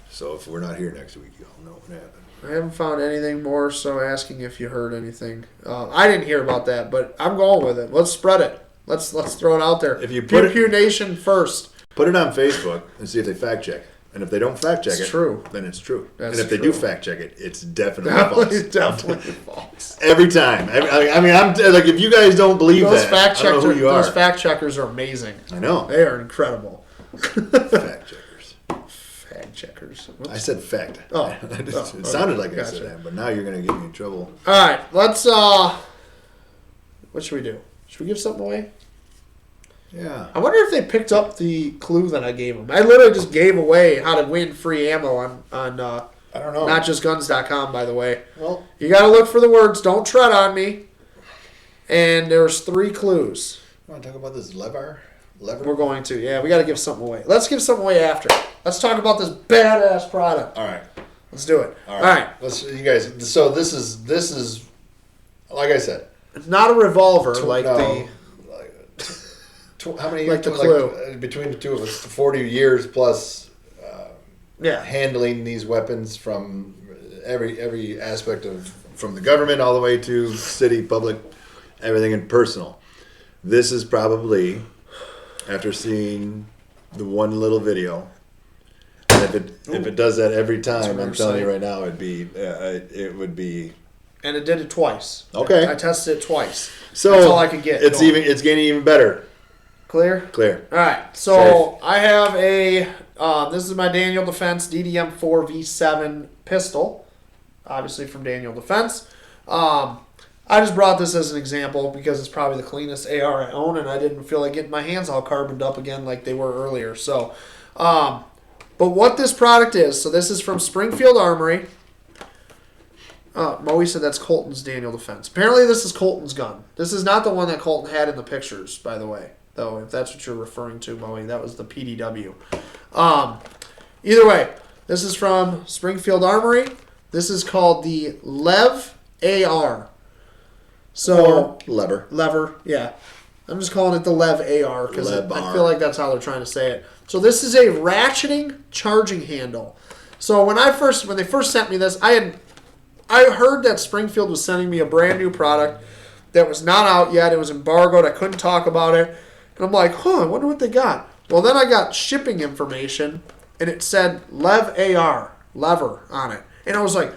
So if we're not here next week, you'll know what happened. I haven't found anything more, so asking if you heard anything. I didn't hear about that, but I'm going with it. Let's spread it. Let's throw it out there. If you put Pew Nation first. Put it on Facebook and see if they fact check. And if they don't fact check it's true. then it's true. That's and if true. they do fact check it, it's definitely false. It's definitely false. Every time. I mean, I'm like, if you guys don't believe those that, I don't know who you are. Those fact checkers are amazing. I know. They are incredible. Fact checkers. Fact checkers. Whoops. I said fact. Oh. It sounded like I said that, but now you're going to get me in trouble. All right, let's, what should we do? Should we give something away? Yeah. I wonder if they picked up the clue that I gave them. I literally just gave away how to win free ammo on I don't know. notjustguns.com, by the way. Well, you got to look for the words, don't tread on me. And there's 3 clues. You want to talk about this lever? We're going to. Yeah, we got to give something away. Let's give something away after. Let's talk about this badass product. All right. Let's do it. All right. Let's, you guys. So this is, like I said, it's not a revolver how many? Like the clue. Between the two of us, 40 years plus. Yeah. Handling these weapons from every aspect of, from the government all the way to city, public, everything in personal. This is probably, after seeing the one little video, and if it does that every time, I'm telling you right now, it would be. And it did it twice. Okay. I tested it twice. So that's all I could get. It's getting even better. Clear? Clear. All right. So safe. I have this is my Daniel Defense DDM4 V7 pistol, obviously from Daniel Defense. I just brought this as an example because it's probably the cleanest AR I own, and I didn't feel like getting my hands all carboned up again like they were earlier. So, but what this product is, so this is from Springfield Armory. Moe said that's Colton's Daniel Defense. Apparently this is Colton's gun. This is not the one that Colton had in the pictures, by the way. Though, if that's what you're referring to, Moe, that was the PDW. Either way, this is from Springfield Armory. This is called the Lev AR. So lever, yeah. I'm just calling it the Lev AR because I feel like that's how they're trying to say it. So this is a ratcheting charging handle. So when they first sent me this, I heard that Springfield was sending me a brand new product that was not out yet. It was embargoed. I couldn't talk about it. And I'm like, I wonder what they got. Well, then I got shipping information, and it said Lev AR, lever, on it. And I was like,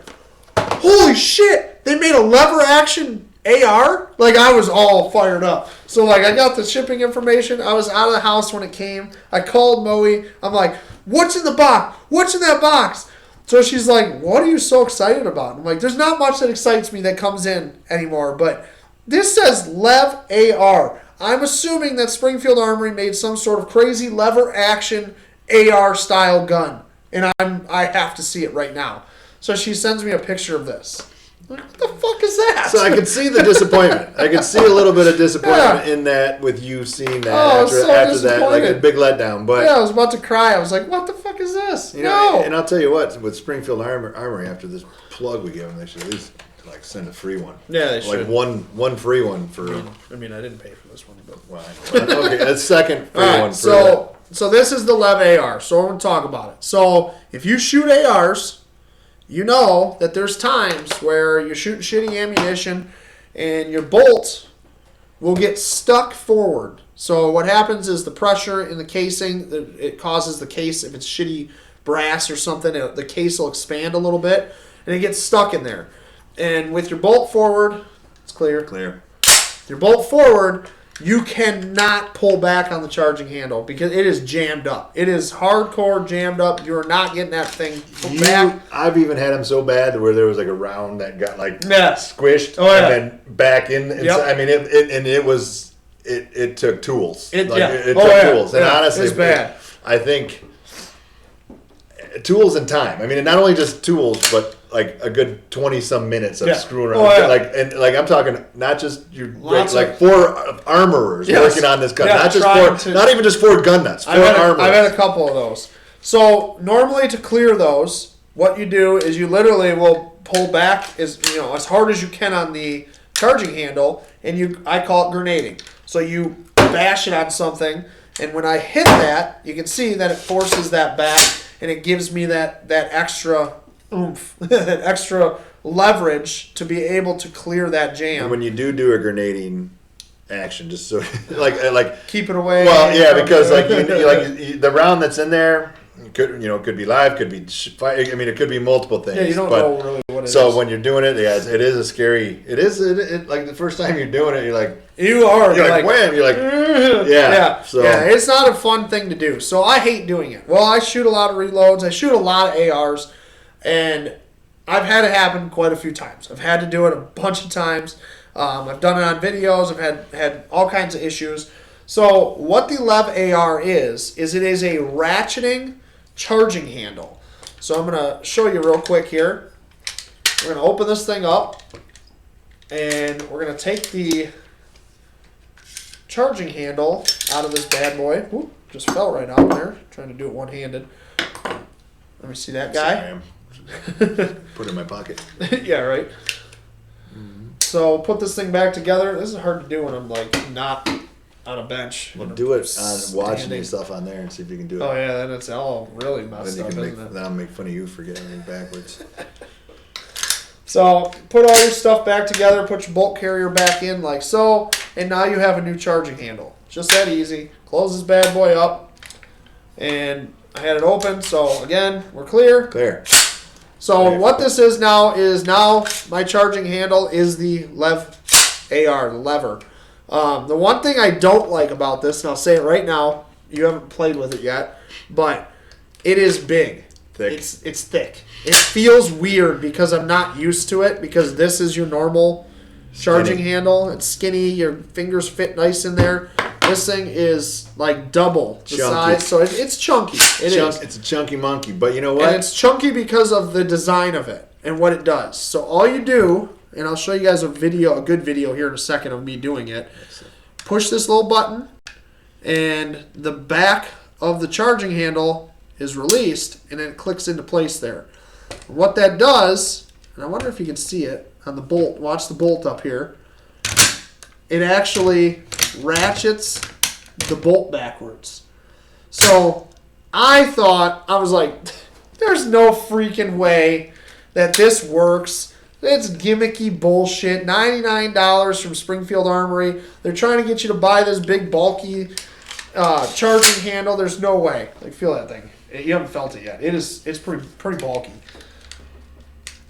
holy shit, they made a lever action AR? Like, I was all fired up. So, like, I got the shipping information. I was out of the house when it came. I called Moe. I'm like, what's in the box? What's in that box? So she's like, what are you so excited about? I'm like, there's not much that excites me that comes in anymore, but this says Lev AR. I'm assuming that Springfield Armory made some sort of crazy lever action AR style gun, and I have to see it right now. So she sends me a picture of this. Like, what the fuck is that? So I could see the disappointment. I could see a little bit of disappointment in that with you seeing that after that, like a big letdown. But yeah, I was about to cry. I was like, what the fuck is this? You know, and I'll tell you what, with Springfield Armory, after this plug we give them, they should at least like send a free one. Yeah, they should. Like one free one for. I mean, I didn't pay for this one, but well, okay, a second free one. For so this is the Lev AR. So we're gonna talk about it. So if you shoot ARs, you know that there's times where you're shooting shitty ammunition and your bolt will get stuck forward. So what happens is the pressure in the casing, it causes the case, if it's shitty brass or something, the case will expand a little bit and it gets stuck in there. And with your bolt forward, it's clear. Clear. Your bolt forward, you cannot pull back on the charging handle because it is jammed up. It is hardcore jammed up. You're not getting that thing back. I've even had them so bad where there was like a round that got like squished and then back in. Yep. I mean, it took tools. It took tools. And honestly, it's bad. I think tools and time. I mean, not only just tools, but like a good 20-some minutes of screwing around. Like I'm talking not just like 4 armorers working on this gun, not even just 4 gun nuts. 4 armorers. I've had a couple of those. So normally to clear those, what you do is you literally will pull back as hard as you can on the charging handle, and I call it grenading. So you bash it on something, and when I hit that, you can see that it forces that back, and it gives me that extra oomph, that extra leverage to be able to clear that jam. And when you do a grenading action, just so like keep it away. Well, yeah, because like the round that's in there could be live, could be I mean, it could be multiple things. Yeah, you don't know really what it is. So when you're doing it, it is a scary. It is like the first time you're doing it, you're like you're like wham, you're like yeah. So it's not a fun thing to do. So I hate doing it. Well, I shoot a lot of reloads. I shoot a lot of ARs. And I've had it happen quite a few times. I've had to do it a bunch of times. I've done it on videos. I've had all kinds of issues. So what the Lev AR is it is a ratcheting charging handle. So I'm going to show you real quick here. We're going to open this thing up. And we're going to take the charging handle out of this bad boy. Whoop, just fell right out there. Trying to do it one-handed. Let me see that guy. Put it in my pocket. Yeah, right. Mm-hmm. So put this thing back together. This is hard to do when I'm like not on a bench. Well, do it on watching yourself on there and see if you can do it. Oh yeah, then it's all really messed up, isn't it? Then I'll make fun of you for getting it backwards. So put all your stuff back together. Put your bolt carrier back in like so, and now you have a new charging handle. Just that easy. Close this bad boy up, and I had it open. So again, we're clear. Clear. So what this is now my charging handle is the Lev AR, the lever. The one thing I don't like about this, and I'll say it right now, you haven't played with it yet, but it is big. Thick. It's thick. It feels weird because I'm not used to it, because this is your normal charging handle. It's skinny. Your fingers fit nice in there. This thing is like double the size, so it's chunky. It's a chunky monkey, but you know what? And it's chunky because of the design of it and what it does. So all you do, and I'll show you guys a good video here in a second of me doing it. Push this little button, and the back of the charging handle is released, and then it clicks into place there. What that does, and I wonder if you can see it on the bolt. Watch the bolt up here. It actually ratchets the bolt backwards. So I was like, there's no freaking way that this works. It's gimmicky bullshit. $99 from Springfield Armory. They're trying to get you to buy this big bulky charging handle. There's no way. Like, feel that thing. You haven't felt it yet. It's pretty bulky.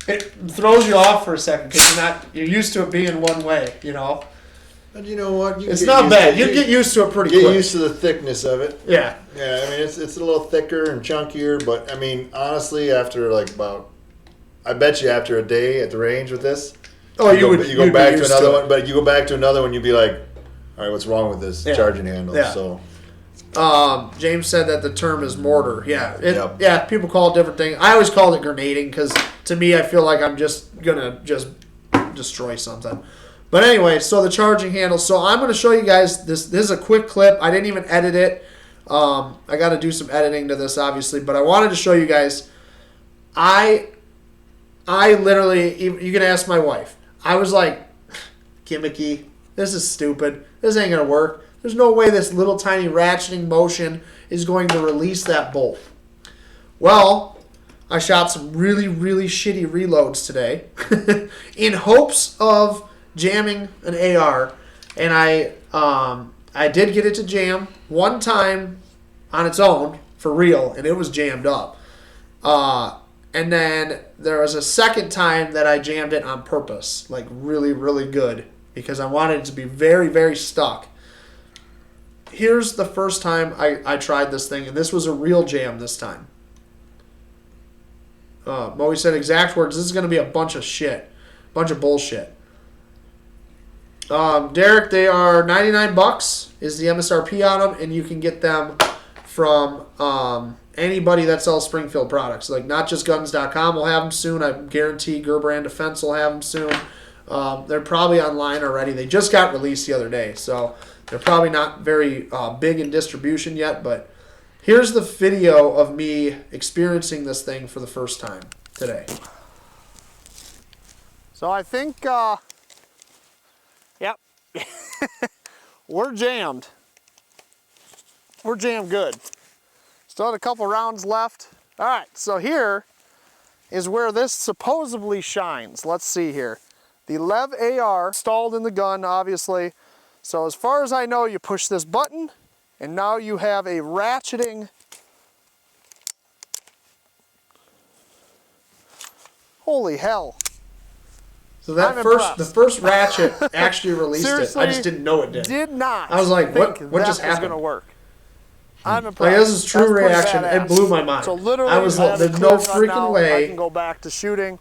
It throws you off for a second because you're used to it being one way, you know. But you know what? It's not bad. You get used to it pretty quick. Get used to the thickness of it. Yeah. Yeah, I mean, it's a little thicker and chunkier, but I mean, honestly, after I bet you after a day at the range with this, you go back to another one, but you go back to another one, you'd be like, all right, what's wrong with this charging handle? Yeah. So. James said that the term is mortar. Yeah. Yeah, people call it different things. I always called it grenading because to me, I feel like I'm just going to destroy something. But anyway, so the charging handle. So I'm going to show you guys this. This is a quick clip. I didn't even edit it. I got to do some editing to this, obviously. But I wanted to show you guys. I literally, you can ask my wife. I was like, gimmicky. This is stupid. This ain't going to work. There's no way this little tiny ratcheting motion is going to release that bolt. Well, I shot some really, really shitty reloads today in hopes of jamming an AR, and I did get it to jam one time on its own for real, and it was jammed up. And then there was a second time that I jammed it on purpose, like really, really good, because I wanted it to be very, very stuck. Here's the first time I tried this thing, and this was a real jam this time. Moe said exact words, this is going to be a bunch of shit. Bunch of bullshit. Derek, they are $99 is the MSRP on them, and you can get them from anybody that sells Springfield products. Like, not just guns.com will have them soon. I guarantee Gerbrand Defense will have them soon. They're probably online already. They just got released the other day, so they're probably not very big in distribution yet, but here's the video of me experiencing this thing for the first time today. So I think, yep, we're jammed. We're jammed good. Still had a couple rounds left. All right, so here is where this supposedly shines. Let's see here. The Lev AR installed in the gun, obviously. So as far as I know, you push this button, and now you have a ratcheting. Holy hell. So that the first ratchet actually released it. I just didn't know it did. Did not. I was like, what just happened? Going to work. I'm impressed. Like, this is true reaction. It blew my mind. So literally, I was like, there's no freaking way I can go back to shooting.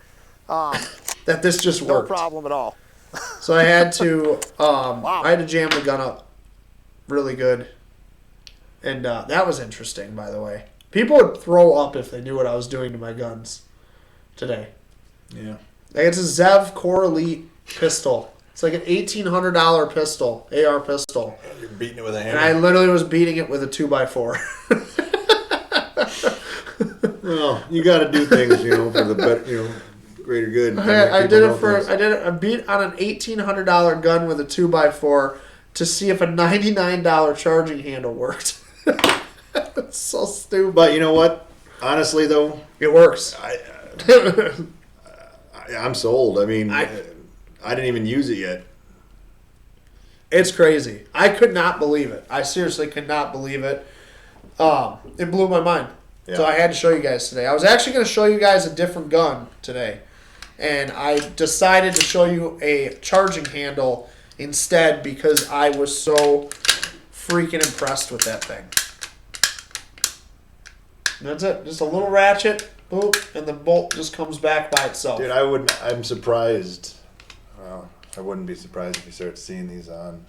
that this just worked. No problem at all. So I had to wow. I had to jam the gun up really good. And that was interesting, by the way. People would throw up if they knew what I was doing to my guns today. Yeah. Like, it's a Zev Core Elite pistol. It's like an $1,800 pistol, AR pistol. You're beating it with a hammer. And I literally was beating it with a 2x4. Well, you got to do things, for the better, greater good. I beat on an $1,800 gun with a 2x4 to see if a $99 charging handle worked. It's so stupid. But you know what? Honestly, though, it works. I'm sold. I mean, I didn't even use it yet. It's crazy. I could not believe it. I seriously could not believe it. It blew my mind. Yeah. So I had to show you guys today. I was actually going to show you guys a different gun today. And I decided to show you a charging handle instead because I was so freaking impressed with that thing. And that's it. Just a little ratchet, boop, and the bolt just comes back by itself. Dude, I'm surprised. Well, I wouldn't be surprised if you start seeing these on,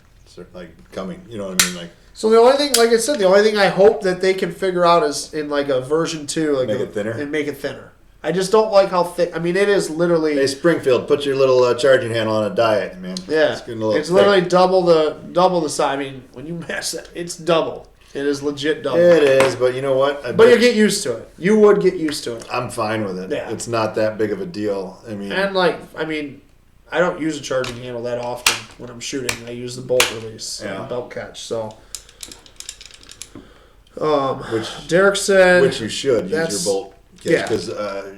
coming. You know what I mean? Like. So the only thing, like I said, the only thing I hope that they can figure out is in like a version 2, like make it thinner. And make it thinner. I just don't like how thick. I mean, it is literally. Hey, Springfield, put your little charging handle on a diet, man. Yeah, it's literally double the size. I mean, when you mash that, it's double. It is legit double. It is, but you know what? But you get used to it. You would get used to it. I'm fine with it. Yeah. It's not that big of a deal. I mean, I don't use a charging handle that often when I'm shooting. I use the bolt release, belt catch. So, Derek said, which you should use your bolt catch because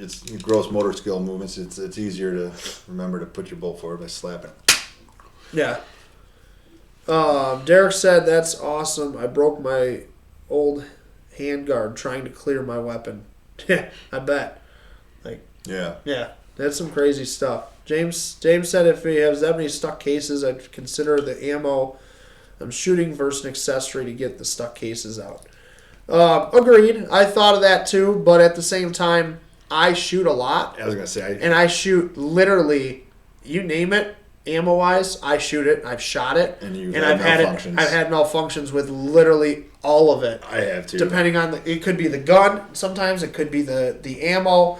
it's gross motor skill movements. It's easier to remember to put your bolt forward by slapping. Yeah. Derek said, that's awesome. I broke my old handguard trying to clear my weapon. Yeah, I bet. Yeah, that's some crazy stuff. James said if he has that many stuck cases, I'd consider the ammo I'm shooting versus an accessory to get the stuck cases out. Agreed. I thought of that too, but at the same time, I shoot a lot. I was going to say. And I shoot literally, you name it, ammo-wise, I shoot it. I've shot it. And I've had malfunctions with literally all of it. I have too. Depending on it could be the gun. Sometimes it could be the ammo.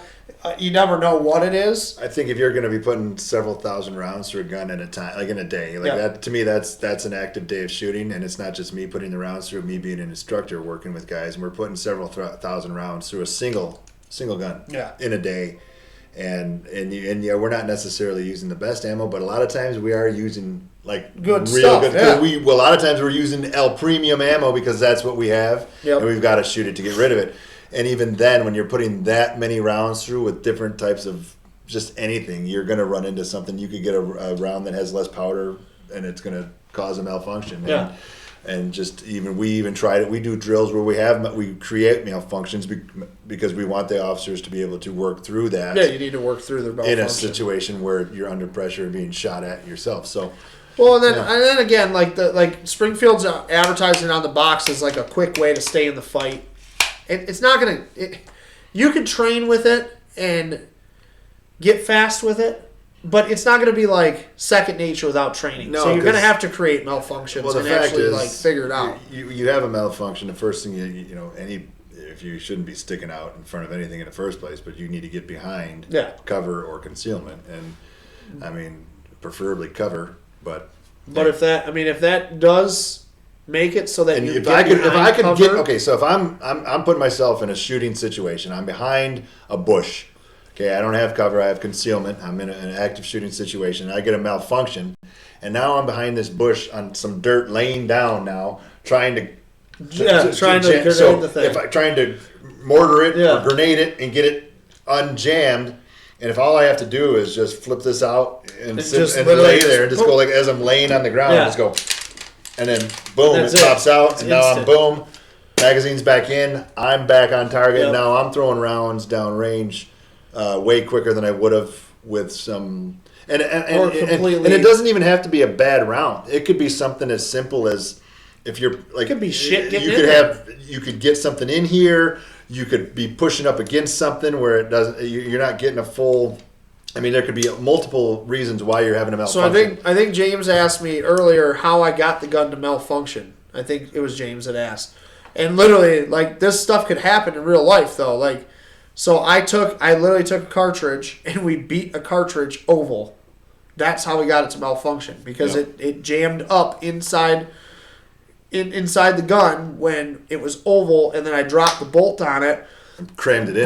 you never know what it is. I think if you're going to be putting several thousand rounds through a gun at a time, like in a day, like that, to me, that's an active day of shooting, and it's not just me putting the rounds through. Me being an instructor, working with guys, and we're putting several thousand rounds through a single gun in a day, and yeah, we're not necessarily using the best ammo, but a lot of times we are using like good real stuff. good. A lot of times we're using El Premium ammo because that's what we have, and we've got to shoot it to get rid of it. And even then, when you're putting that many rounds through with different types of just anything, you're going to run into something. You could get a round that has less powder, and it's going to cause a malfunction. Yeah. And just we even tried it. We do drills where we create malfunctions because we want the officers to be able to work through that. Yeah, you need to work through the malfunction. In a situation where you're under pressure and being shot at yourself. So. Well, and then again, like Springfield's advertising on the box is like a quick way to stay in the fight. It's not going to... You can train with it and get fast with it, but it's not going to be like second nature without training. No, so you're going to have to create malfunctions and actually figure it out. You have a malfunction. The first thing if you shouldn't be sticking out in front of anything in the first place, but you need to get behind cover or concealment, and I mean preferably cover. But if that does make it so that and you if I could cover. So if I'm putting myself in a shooting situation, I'm behind a bush. Okay, I don't have cover, I have concealment. I'm in an active shooting situation. I get a malfunction, and now I'm behind this bush on some dirt, laying down now, trying to grenade the thing. If I'm trying to mortar it or grenade it and get it unjammed. And if all I have to do is just flip this out and lay there and just go like as I'm laying on the ground, just go. And then, boom, it pops out, and now I'm boom, magazine's back in, I'm back on target, and now I'm throwing rounds down range way quicker than I would have with some... And it doesn't even have to be a bad round. It could be something as simple as, if you're... like, it could be shit getting you could get something in here, you could be pushing up against something where it doesn't... You're not getting a full... I mean, there could be multiple reasons why you're having a malfunction. So I think James asked me earlier how I got the gun to malfunction. I think it was James that asked. And literally, like, this stuff could happen in real life, though. Like, so I literally took a cartridge, and we beat a cartridge oval. That's how we got it to malfunction, because it jammed up inside the gun when it was oval, and then I dropped the bolt on it. Crammed it in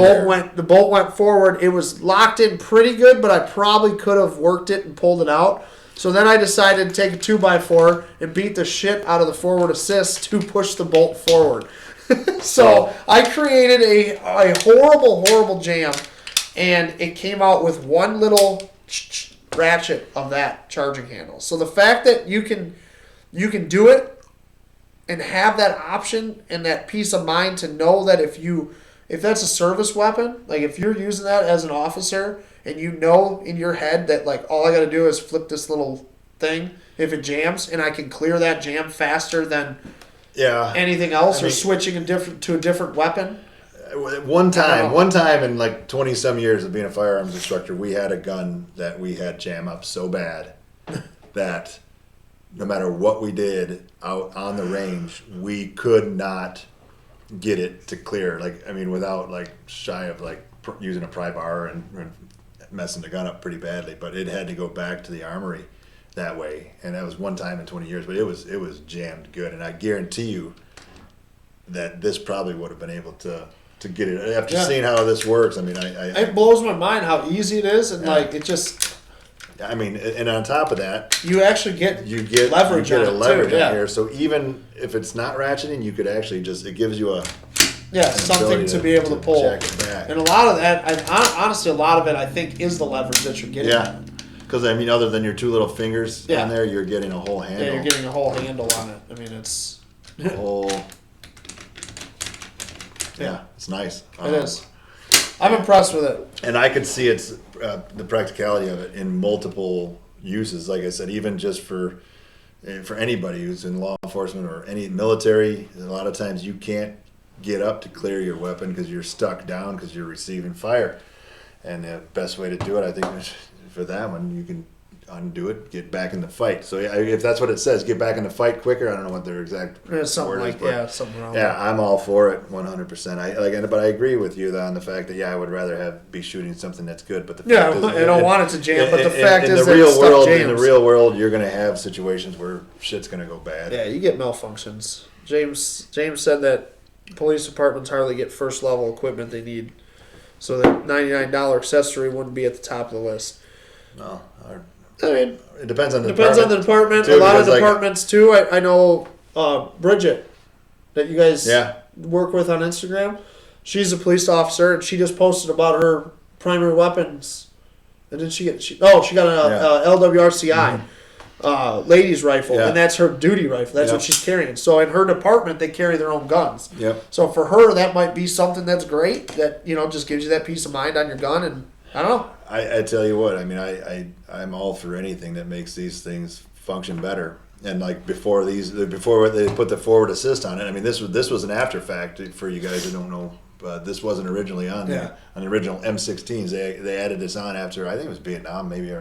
The bolt went forward. It was locked in pretty good, but I probably could have worked it and pulled it out. So then I decided to take a 2x4 and beat the shit out of the forward assist to push the bolt forward. So I created a horrible, horrible jam, and it came out with one little ratchet of that charging handle. So the fact that you can do it and have that option and that peace of mind to know that if that's a service weapon, like if you're using that as an officer and you know in your head that like all I got to do is flip this little thing if it jams, and I can clear that jam faster than anything else, or switching to a different weapon. One time in like 20 some years of being a firearms instructor, we had a gun that we had jam up so bad that no matter what we did out on the range, we could not get it to clear. Like, I mean, without like shy of like using a pry bar and messing the gun up pretty badly, but it had to go back to the armory that way. And that was one time in 20 years, but it was jammed good. And I guarantee you that this probably would have been able to get it after seeing how this works. I mean, it blows my mind how easy it is, and like it just. I mean, and on top of that, you actually get leverage on here. So even if it's not ratcheting, you could actually it gives you something to be able to pull. Jack it back. And a lot of that, honestly, a lot of it, I think, is the leverage that you're getting. Yeah, because I mean, other than your two little fingers on there, you're getting a whole handle. Yeah, you're getting a whole handle on it. I mean, it's a whole. Yeah, it's nice. It is. I'm impressed with it. And I could see the practicality of it in multiple uses. Like I said, even just for anybody who's in law enforcement or any military, a lot of times you can't get up to clear your weapon because you're stuck down because you're receiving fire. And the best way to do it, I think, for that one, you can undo it, get back in the fight. So if that's what it says, get back in the fight quicker. I don't know what their exact something word like is, but something wrong. yeah, I'm all for it, 100%. But I agree with you on the fact that I would rather be shooting something that's good. But the fact is, I don't want it to jam. But the fact in is, the that real stuff world, jams. in the real world, you're going to have situations where shit's going to go bad. Yeah, you get malfunctions. James said that police departments hardly get first level equipment they need, so that $99 accessory wouldn't be at the top of the list. No, I mean, it depends on the department. too, a lot of because, departments too. I know Bridget, that you guys Yeah. work with on Instagram. She's a police officer, and she just posted about her primary weapons. And then she got a LWRCI. Ladies rifle, Yeah. and that's her duty rifle. That's Yep. what she's carrying. So in her department, they carry their own guns. Yep. So for her, that might be something that's great. That just gives you that peace of mind on your gun. And I don't know. I tell you what, I mean, I'm all for anything that makes these things function better. And like before they put the forward assist on it, I mean, this was an after fact for you guys who don't know. This wasn't originally on Yeah. on the original M16s. They added this on after, I think it was Vietnam, maybe,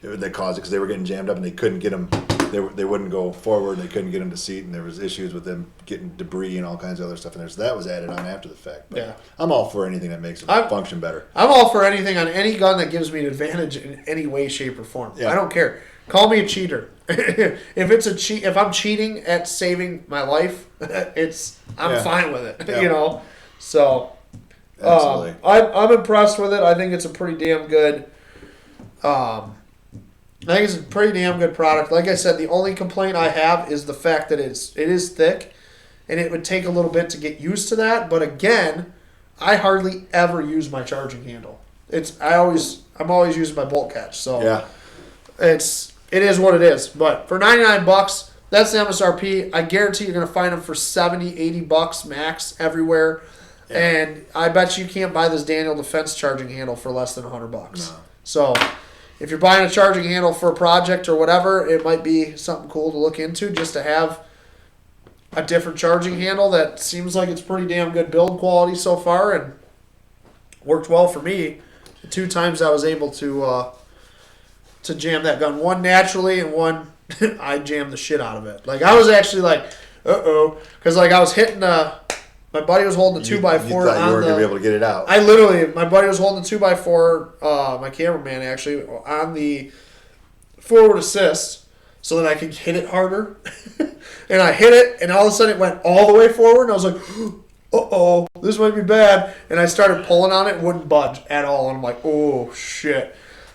they caused it because they were getting jammed up and they couldn't get them. They wouldn't go forward. They couldn't get them to seat, and there was issues with them getting debris and all kinds of other stuff in there. So that was added on after the fact. But Yeah. I'm all for anything that makes it function better. I'm all for anything on any gun that gives me an advantage in any way, shape, or form. Yeah. I don't care. Call me a cheater. If I'm cheating at saving my life, I'm fine with it. Yeah. So Absolutely. I'm impressed with it. I think it's a pretty damn good. I think it's a pretty damn good product. Like I said, the only complaint I have is the fact that it is thick, and it would take a little bit to get used to that. But again, I hardly ever use my charging handle. I'm always using my bolt catch. So Yeah. it is what it is. But for $99, that's the MSRP. I guarantee you're going to find them for $70, $80 max everywhere. Yeah. And I bet you can't buy this Daniel Defense charging handle for less than $100. No. So if you're buying a charging handle for a project or whatever, it might be something cool to look into just to have a different charging handle that seems like it's pretty damn good build quality so far and worked well for me. The 2 times I was able to jam that gun, one naturally and one I jammed the shit out of it. Like I was actually like, because like I was hitting my buddy was holding a 2x4. You thought you weren't going to be able to get it out. My buddy was holding a 2x4, my cameraman actually, on the forward assist so that I could hit it harder. And I hit it, and all of a sudden it went all the way forward, and I was like, uh-oh, this might be bad. And I started pulling on it, wouldn't budge at all. And I'm like, oh, shit.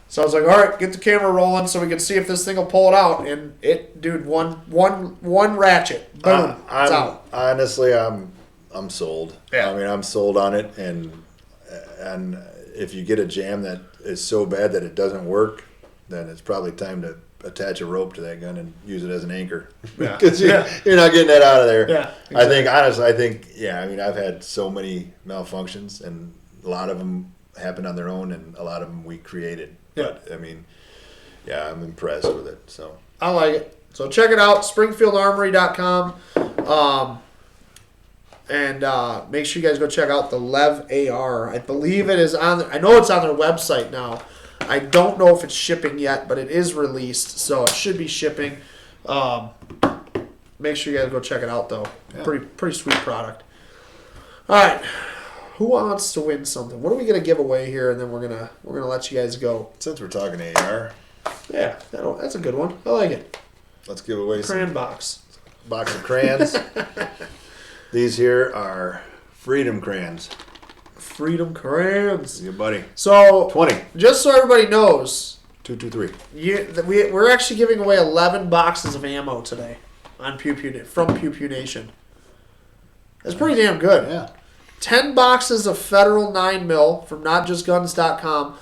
So I was like, all right, get the camera rolling so we can see if this thing will pull it out. And it, dude, one ratchet, boom, it's out. Honestly, I'm sold. Yeah. I mean, I'm sold on it, and if you get a jam that is so bad that it doesn't work, then it's probably time to attach a rope to that gun and use it as an anchor. Yeah. Because you're not getting that out of there. Yeah, exactly. I think, I mean, I've had so many malfunctions, and a lot of them happened on their own, and a lot of them we created. Yeah. But, I mean, I'm impressed with it, so. I like it. So check it out, SpringfieldArmory.com. And make sure you guys go check out the Lev AR. I believe it is on I know it's on their website now. I don't know if it's shipping yet, but it is released, so it should be shipping. Make sure you guys go check it out, though. Yeah. Pretty sweet product. All right, who wants to win something? What are we gonna give away here, and then we're gonna let you guys go. Since we're talking AR, Yeah, that's a good one. I like it. let's give away Crayon some box. box of crayons. These here are Freedom crayons. Freedom crayons. Your buddy. So 20. just so everybody knows, 223. we're actually giving away 11 boxes of ammo today on from Pew Pew Nation. That's pretty damn good. Yeah. 10 boxes of Federal 9mm from NotJustGuns.com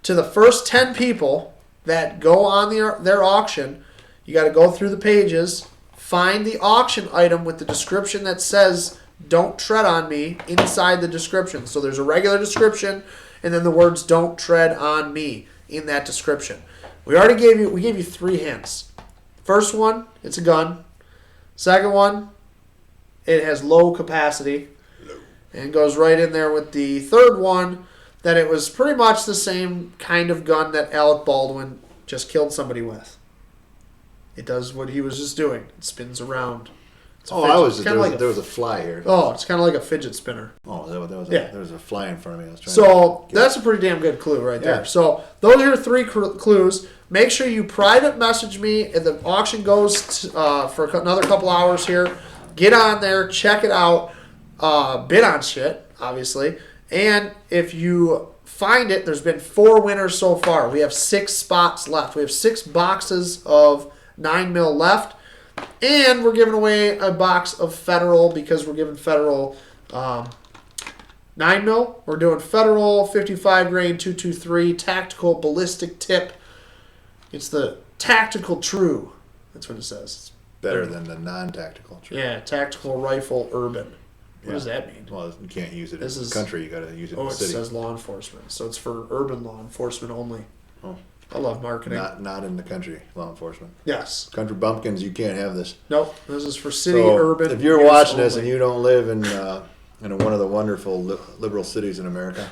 to the first 10 people that go on their auction. You got to go through the pages, find the auction item with the description that says "Don't tread on me" inside the description. So there's a regular description, and then the words "Don't tread on me" in that description. We gave you 3 hints. First one, it's a gun. Second one, it has low capacity, and goes right in there with the third one that it was pretty much the same kind of gun that Alec Baldwin just killed somebody with. It does what he was just doing. It spins around. It's a Oh, fidget- I was it's there kinda was, like there was a fly here. it's kind of like a fidget spinner. Oh, that was Yeah. there was a fly in front of me. I was trying So to that's a pretty damn good clue right there. Yeah. So those are your 3 clues. Make sure you private message me if the auction goes for another couple hours here. Get on there, check it out, bid on shit, obviously. And if you find it, there's been 4 winners so far. We have 6 spots left. We have 6 boxes of 9mm left. And we're giving away a box of Federal because we're giving Federal 9mm. We're doing Federal 55 grain 223 tactical ballistic tip. It's the tactical true. That's what it says. better than the non-tactical. Yeah, tactical rifle urban. What does that mean? Well, you can't use it This in is- the country. You got to use it in Oh, the it city. says law enforcement. So it's for urban law enforcement only. Oh. I love marketing. Not in the country, law enforcement. Yes. Country bumpkins, you can't have this. Nope. This is for city So, urban. if you're use watching this only. and you don't live in one of the wonderful liberal cities in America,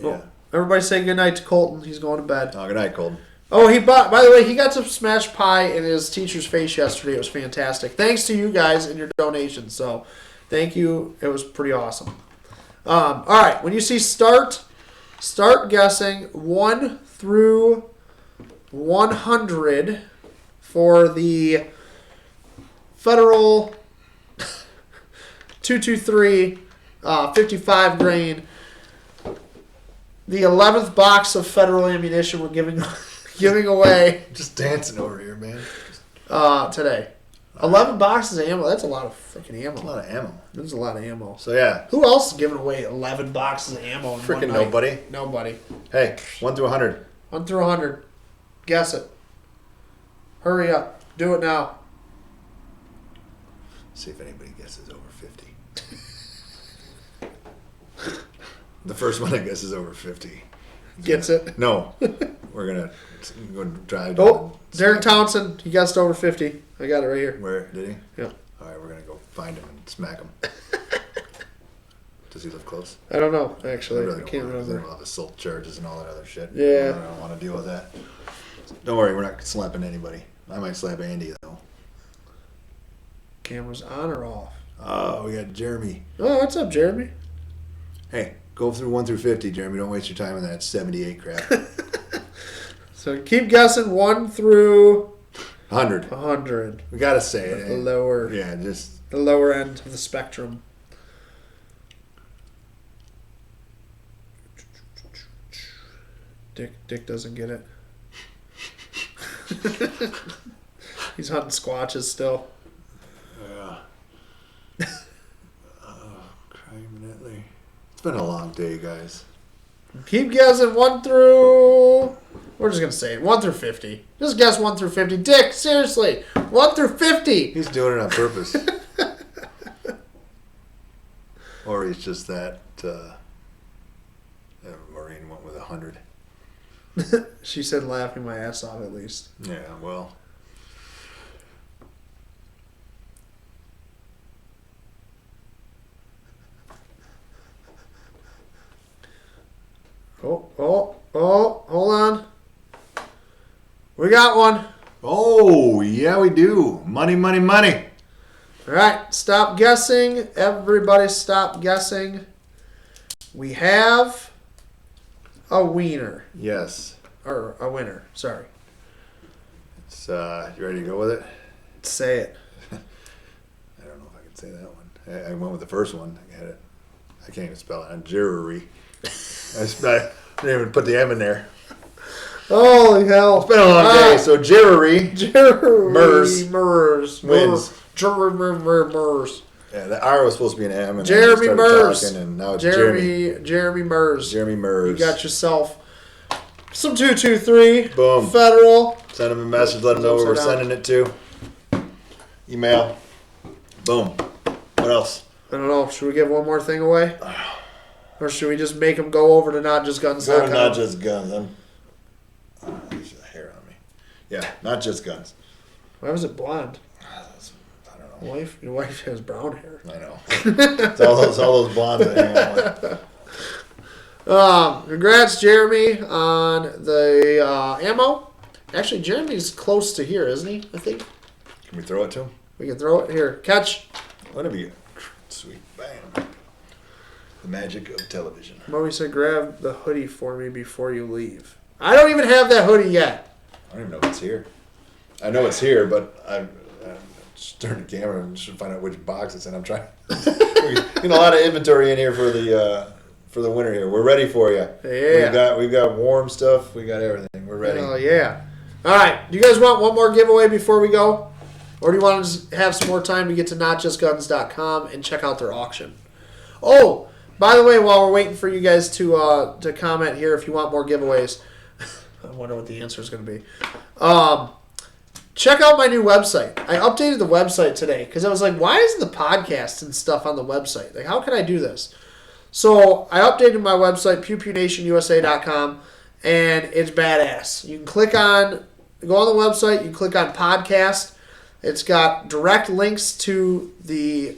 Well, everybody say goodnight to Colton. He's going to bed. Oh, good night, Colton. Oh, by the way, he got some smashed pie in his teacher's face yesterday. It was fantastic. Thanks to you guys and your donations. So, thank you. It was pretty awesome. All right. When you see start guessing 1 through 100 for the Federal 223 55 grain. The 11th box of Federal ammunition we're giving away Just dancing over here, man. today. 11 boxes of ammo. That's a lot of freaking That's a ammo. lot of ammo. That's a lot of ammo. So yeah, Who else is giving away 11 boxes of ammo in one freaking night? nobody. Nobody. Hey, 1 through 100. 1 through 100. Guess it. Hurry up. Do it now. See if anybody guesses over 50. The first one I guess is over 50. Gets it. No, we're gonna go drive. Oh, Derek Townsend. He guessed over 50. I got it right here. Where did he? Yeah. All right, we're gonna go find him and smack him. Does he live close? I don't know, actually. really I can't don't want to. remember. All the assault charges and all that other shit. Yeah. I don't want to deal with that. Don't worry, we're not slapping anybody. I might slap Andy though. Camera's on or off? Oh, we got Jeremy. Oh, what's up, Jeremy? Hey, go through 1 through 50, Jeremy. Don't waste your time on that 78 crap. So keep guessing 1 through 100. 100. We gotta say it. The eh? lower, Yeah, just the lower end of the spectrum. Dick doesn't get it. He's hunting squatches still. criminally. It's been a long day, guys. Keep guessing 1 through. We're just gonna say it. 1 through 50. Just guess 1 through 50. Dick, seriously, 1 through 50. He's doing it on purpose. Or he's just that Maureen went with 100. She said, laughing my ass off at least. Yeah, well. Hold on. We got one. Oh, yeah, we do. Money, money, money. All right, stop guessing. Everybody stop guessing. We have a wiener. Yes. Or a winner, sorry. It's, you ready to go with it? Say it. I don't know if I can say that one. I went with the first one. I had it. I can't even spell it. Jury. I didn't even put the M in there. Holy hell. It's been a long day, so Jerry Mers wins. Jeremy Mers. Yeah, the R was supposed to be an M, and Jeremy then we started Mers. talking, and now it's Jeremy. Jeremy Mers. Jeremy Mers. You got yourself some 223. Boom. Federal. Send him a message. Let him know where we're Upside down. sending it to. Email. Boom. What else? I don't know. Should we give one more thing away? Or should we just make them go over to notjustguns.com? Go to Not Just Guns. There's a hair on me. Yeah, Not Just Guns. Why was it blonde? I don't know. Your wife has brown hair. I know. It's all those blondes I hang out with. Congrats, Jeremy, on the ammo. Actually, Jeremy's close to here, isn't he? I think. Can we throw it to him? We can throw it here. Catch. Let me. Sweet. Bam. The magic of television. Mommy said, grab the hoodie for me before you leave. I don't even have that hoodie yet. I don't even know if it's here. I know it's here, but I'm just turn the camera and should find out which box it's in. I'm trying. A lot of inventory in here for the winter here. We're ready for you. Yeah. We've got warm stuff. We got everything. We're ready. Oh yeah. All right. Do you guys want one more giveaway before we go, or do you want to just have some more time to get to notjustguns.com and check out their auction? Oh, by the way, while we're waiting for you guys to comment here, if you want more giveaways, I wonder what the answer is going to be. Check out my new website. I updated the website today because I was like, why isn't the podcast and stuff on the website? Like, how can I do this? So I updated my website, pewpewnationusa.com, and it's badass. You can go on the website, you click on podcast. It's got direct links to the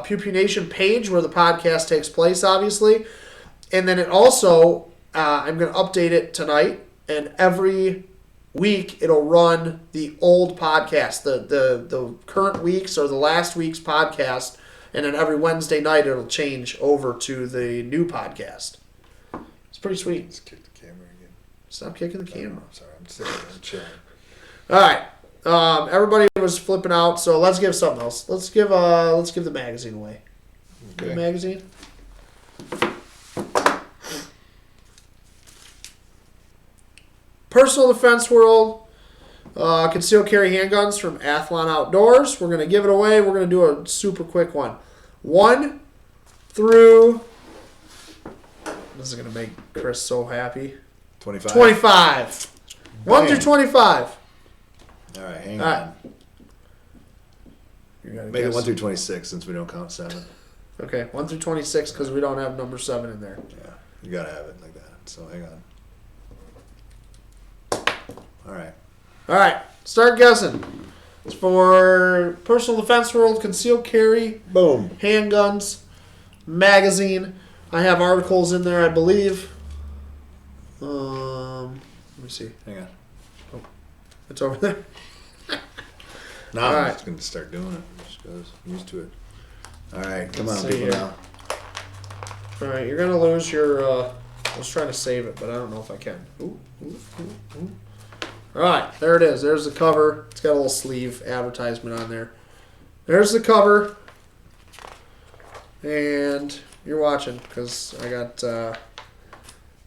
Pew Pew Nation page where the podcast takes place, obviously. And then it also, I'm going to update it tonight, and every week it'll run the old podcast, the current week's or the last week's podcast, and then every Wednesday night it'll change over to the new podcast. It's pretty sweet. Let's kick the camera again. Stop kicking the camera. I'm sorry. I'm sitting there and chilling. All right. Everybody was flipping out, so let's give something else. Let's give the magazine away. Okay. The magazine. Personal Defense World, concealed carry handguns from Athlon Outdoors. We're going to give it away. We're going to do a super quick one. 1 through... This is going to make Chris so happy. 25. 25. 1 through Bam. 25. All right, hang All right. on. You gotta Make it guess. 1 through 26 since we don't count 7. Okay, 1 through 26 because we don't have number 7 in there. Yeah, you gotta have it like that. So hang on. All right. All right, start guessing. It's for Personal Defense World, concealed carry, Boom. handguns, magazine. I have articles in there, I believe. Let me see. Hang on. It's over there. Now All I'm right. just gonna start doing it. Just goes used to it. All right, come Let's on, see people here. now. All right, you're gonna lose your. I was trying to save it, but I don't know if I can. Ooh. All right, there it is. There's the cover. It's got a little sleeve advertisement on there. There's the cover, and you're watching because I got.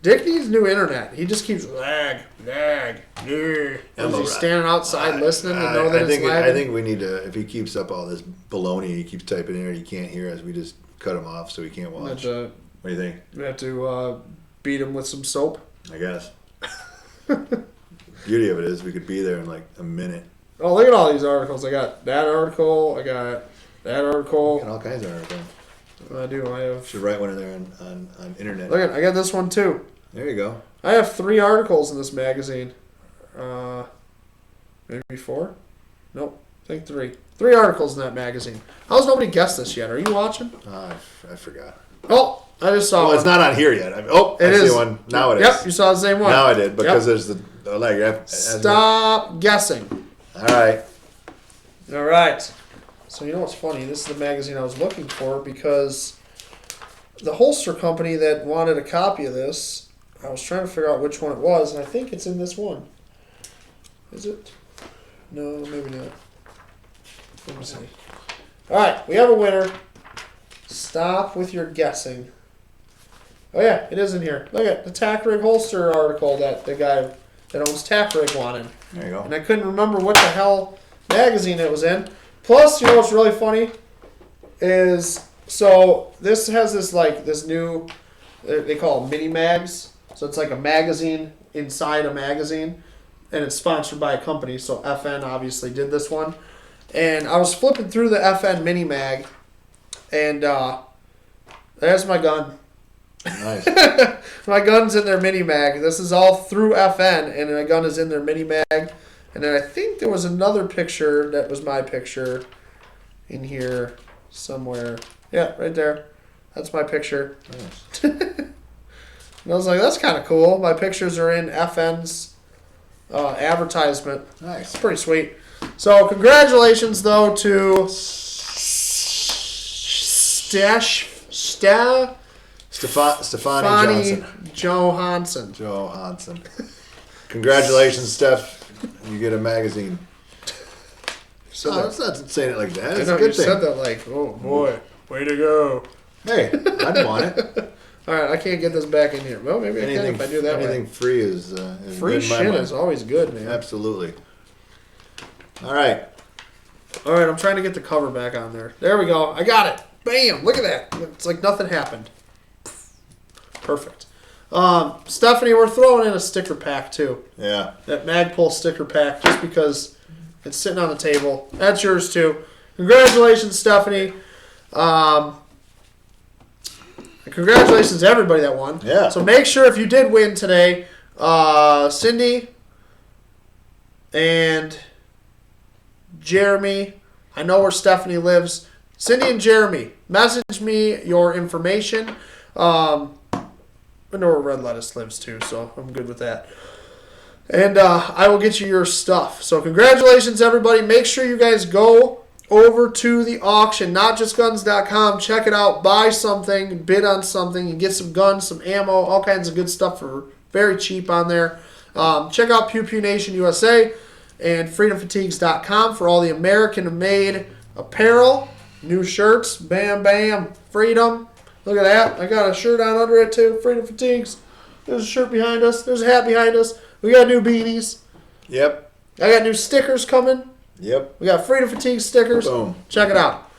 Dick needs new internet. He just keeps lag. Is he standing outside listening to know that it's lagging? I think we need to. If he keeps up all this baloney, he keeps typing in here. He can't hear us. We just cut him off so he can't watch. What do you think? We have to beat him with some soap. I guess. Beauty of it is we could be there in like a minute. Oh, look at all these articles. I got that article. I got that article. Got all kinds of articles. I do. I have. Should write one in there on internet. Look at. I got this one too. There you go. I have 3 articles in this magazine. Maybe 4? Nope. I think 3. 3 articles in that magazine. How's nobody guessed this yet? Are you watching? I forgot. Oh, I just saw Well, one. it's not on here yet. It I is. see one. Now it is. Yep, you saw the same one. Now I did because Yep. there's the leg. Stop guessing. All right. All right. So you know what's funny? This is the magazine I was looking for because the holster company that wanted a copy of this, I was trying to figure out which one it was, and I think it's in this one. Is it? No, maybe not. Let me see. All right, we have a winner. Stop with your guessing. Oh yeah, it is in here. Look at the Tack Rig holster article that the guy that owns Tack Rig wanted. There you go. And I couldn't remember what the hell magazine it was in. Plus, you know what's really funny is, so this has this new, they call them mini mags. So it's like a magazine inside a magazine, and it's sponsored by a company. So FN obviously did this one, and I was flipping through the FN mini mag, and there's my gun. Nice. My gun's in their mini mag. This is all through FN, and my gun is in their mini mag. And then I think there was another picture that was my picture in here somewhere. Yeah, right there. That's my picture. Nice. And I was like, that's kind of cool. My pictures are in FN's advertisement. Nice. It's pretty sweet. So congratulations, though, to Stefani Johansson. Johansson. Johansson. Congratulations, Steph. You get a magazine. So That's not saying it like that. It's I know a good you thing. said that like, oh boy, way to go. Hey, I'd want it. All right, I can't get this back in here. Well, maybe I can if I do that anything way. free is Free good in my shit mind. is always good, man. Absolutely. All right. All right, I'm trying to get the cover back on there. There we go. I got it. Bam! Look at that. It's like nothing happened. Perfect. Stephanie, we're throwing in a sticker pack too. Yeah. That Magpul sticker pack, just because it's sitting on the table. That's yours too. Congratulations, Stephanie. And congratulations to everybody that won. Yeah. So make sure if you did win today, Cindy and Jeremy, I know where Stephanie lives. Cindy and Jeremy, message me your information. I know where Red Lettuce lives too, so I'm good with that. And I will get you your stuff. So congratulations, everybody. Make sure you guys go over to the auction, notjustguns.com. Check it out. Buy something, bid on something, and get some guns, some ammo, all kinds of good stuff for very cheap on there. Check out Pew Pew Nation USA and freedomfatigues.com for all the American-made apparel, new shirts. Bam, bam, freedom. Look at that. I got a shirt on under it too. Freedom Fatigues. There's a shirt behind us. There's a hat behind us. We got new beanies. Yep. I got new stickers coming. Yep. We got Freedom Fatigue stickers. Boom. Check it out.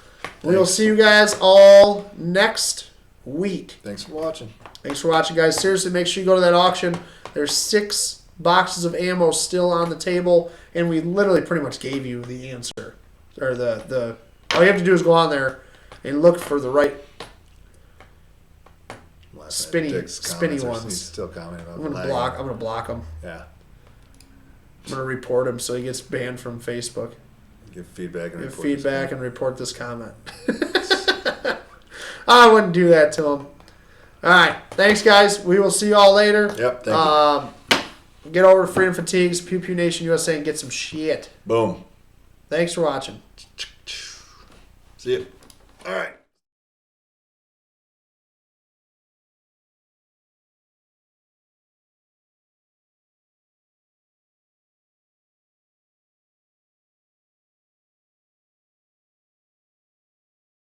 We will see you guys all next week. Thanks for watching. Thanks for watching, guys. Seriously, make sure you go to that auction. There's 6 boxes of ammo still on the table, and we literally pretty much gave you the answer. Or the all you have to do is go on there and look for the right spinny ones. He's still commenting about I'm gonna block him. Yeah. I'm gonna report him so he gets banned from Facebook. Give feedback and Give report feedback and report this comment. I wouldn't do that to him. All right, thanks, guys. We will see you all later. Yep. Thank you. Get over to Freedom Fatigues, Pew Pew Nation USA, and get some shit. Boom. Thanks for watching. See you. All right.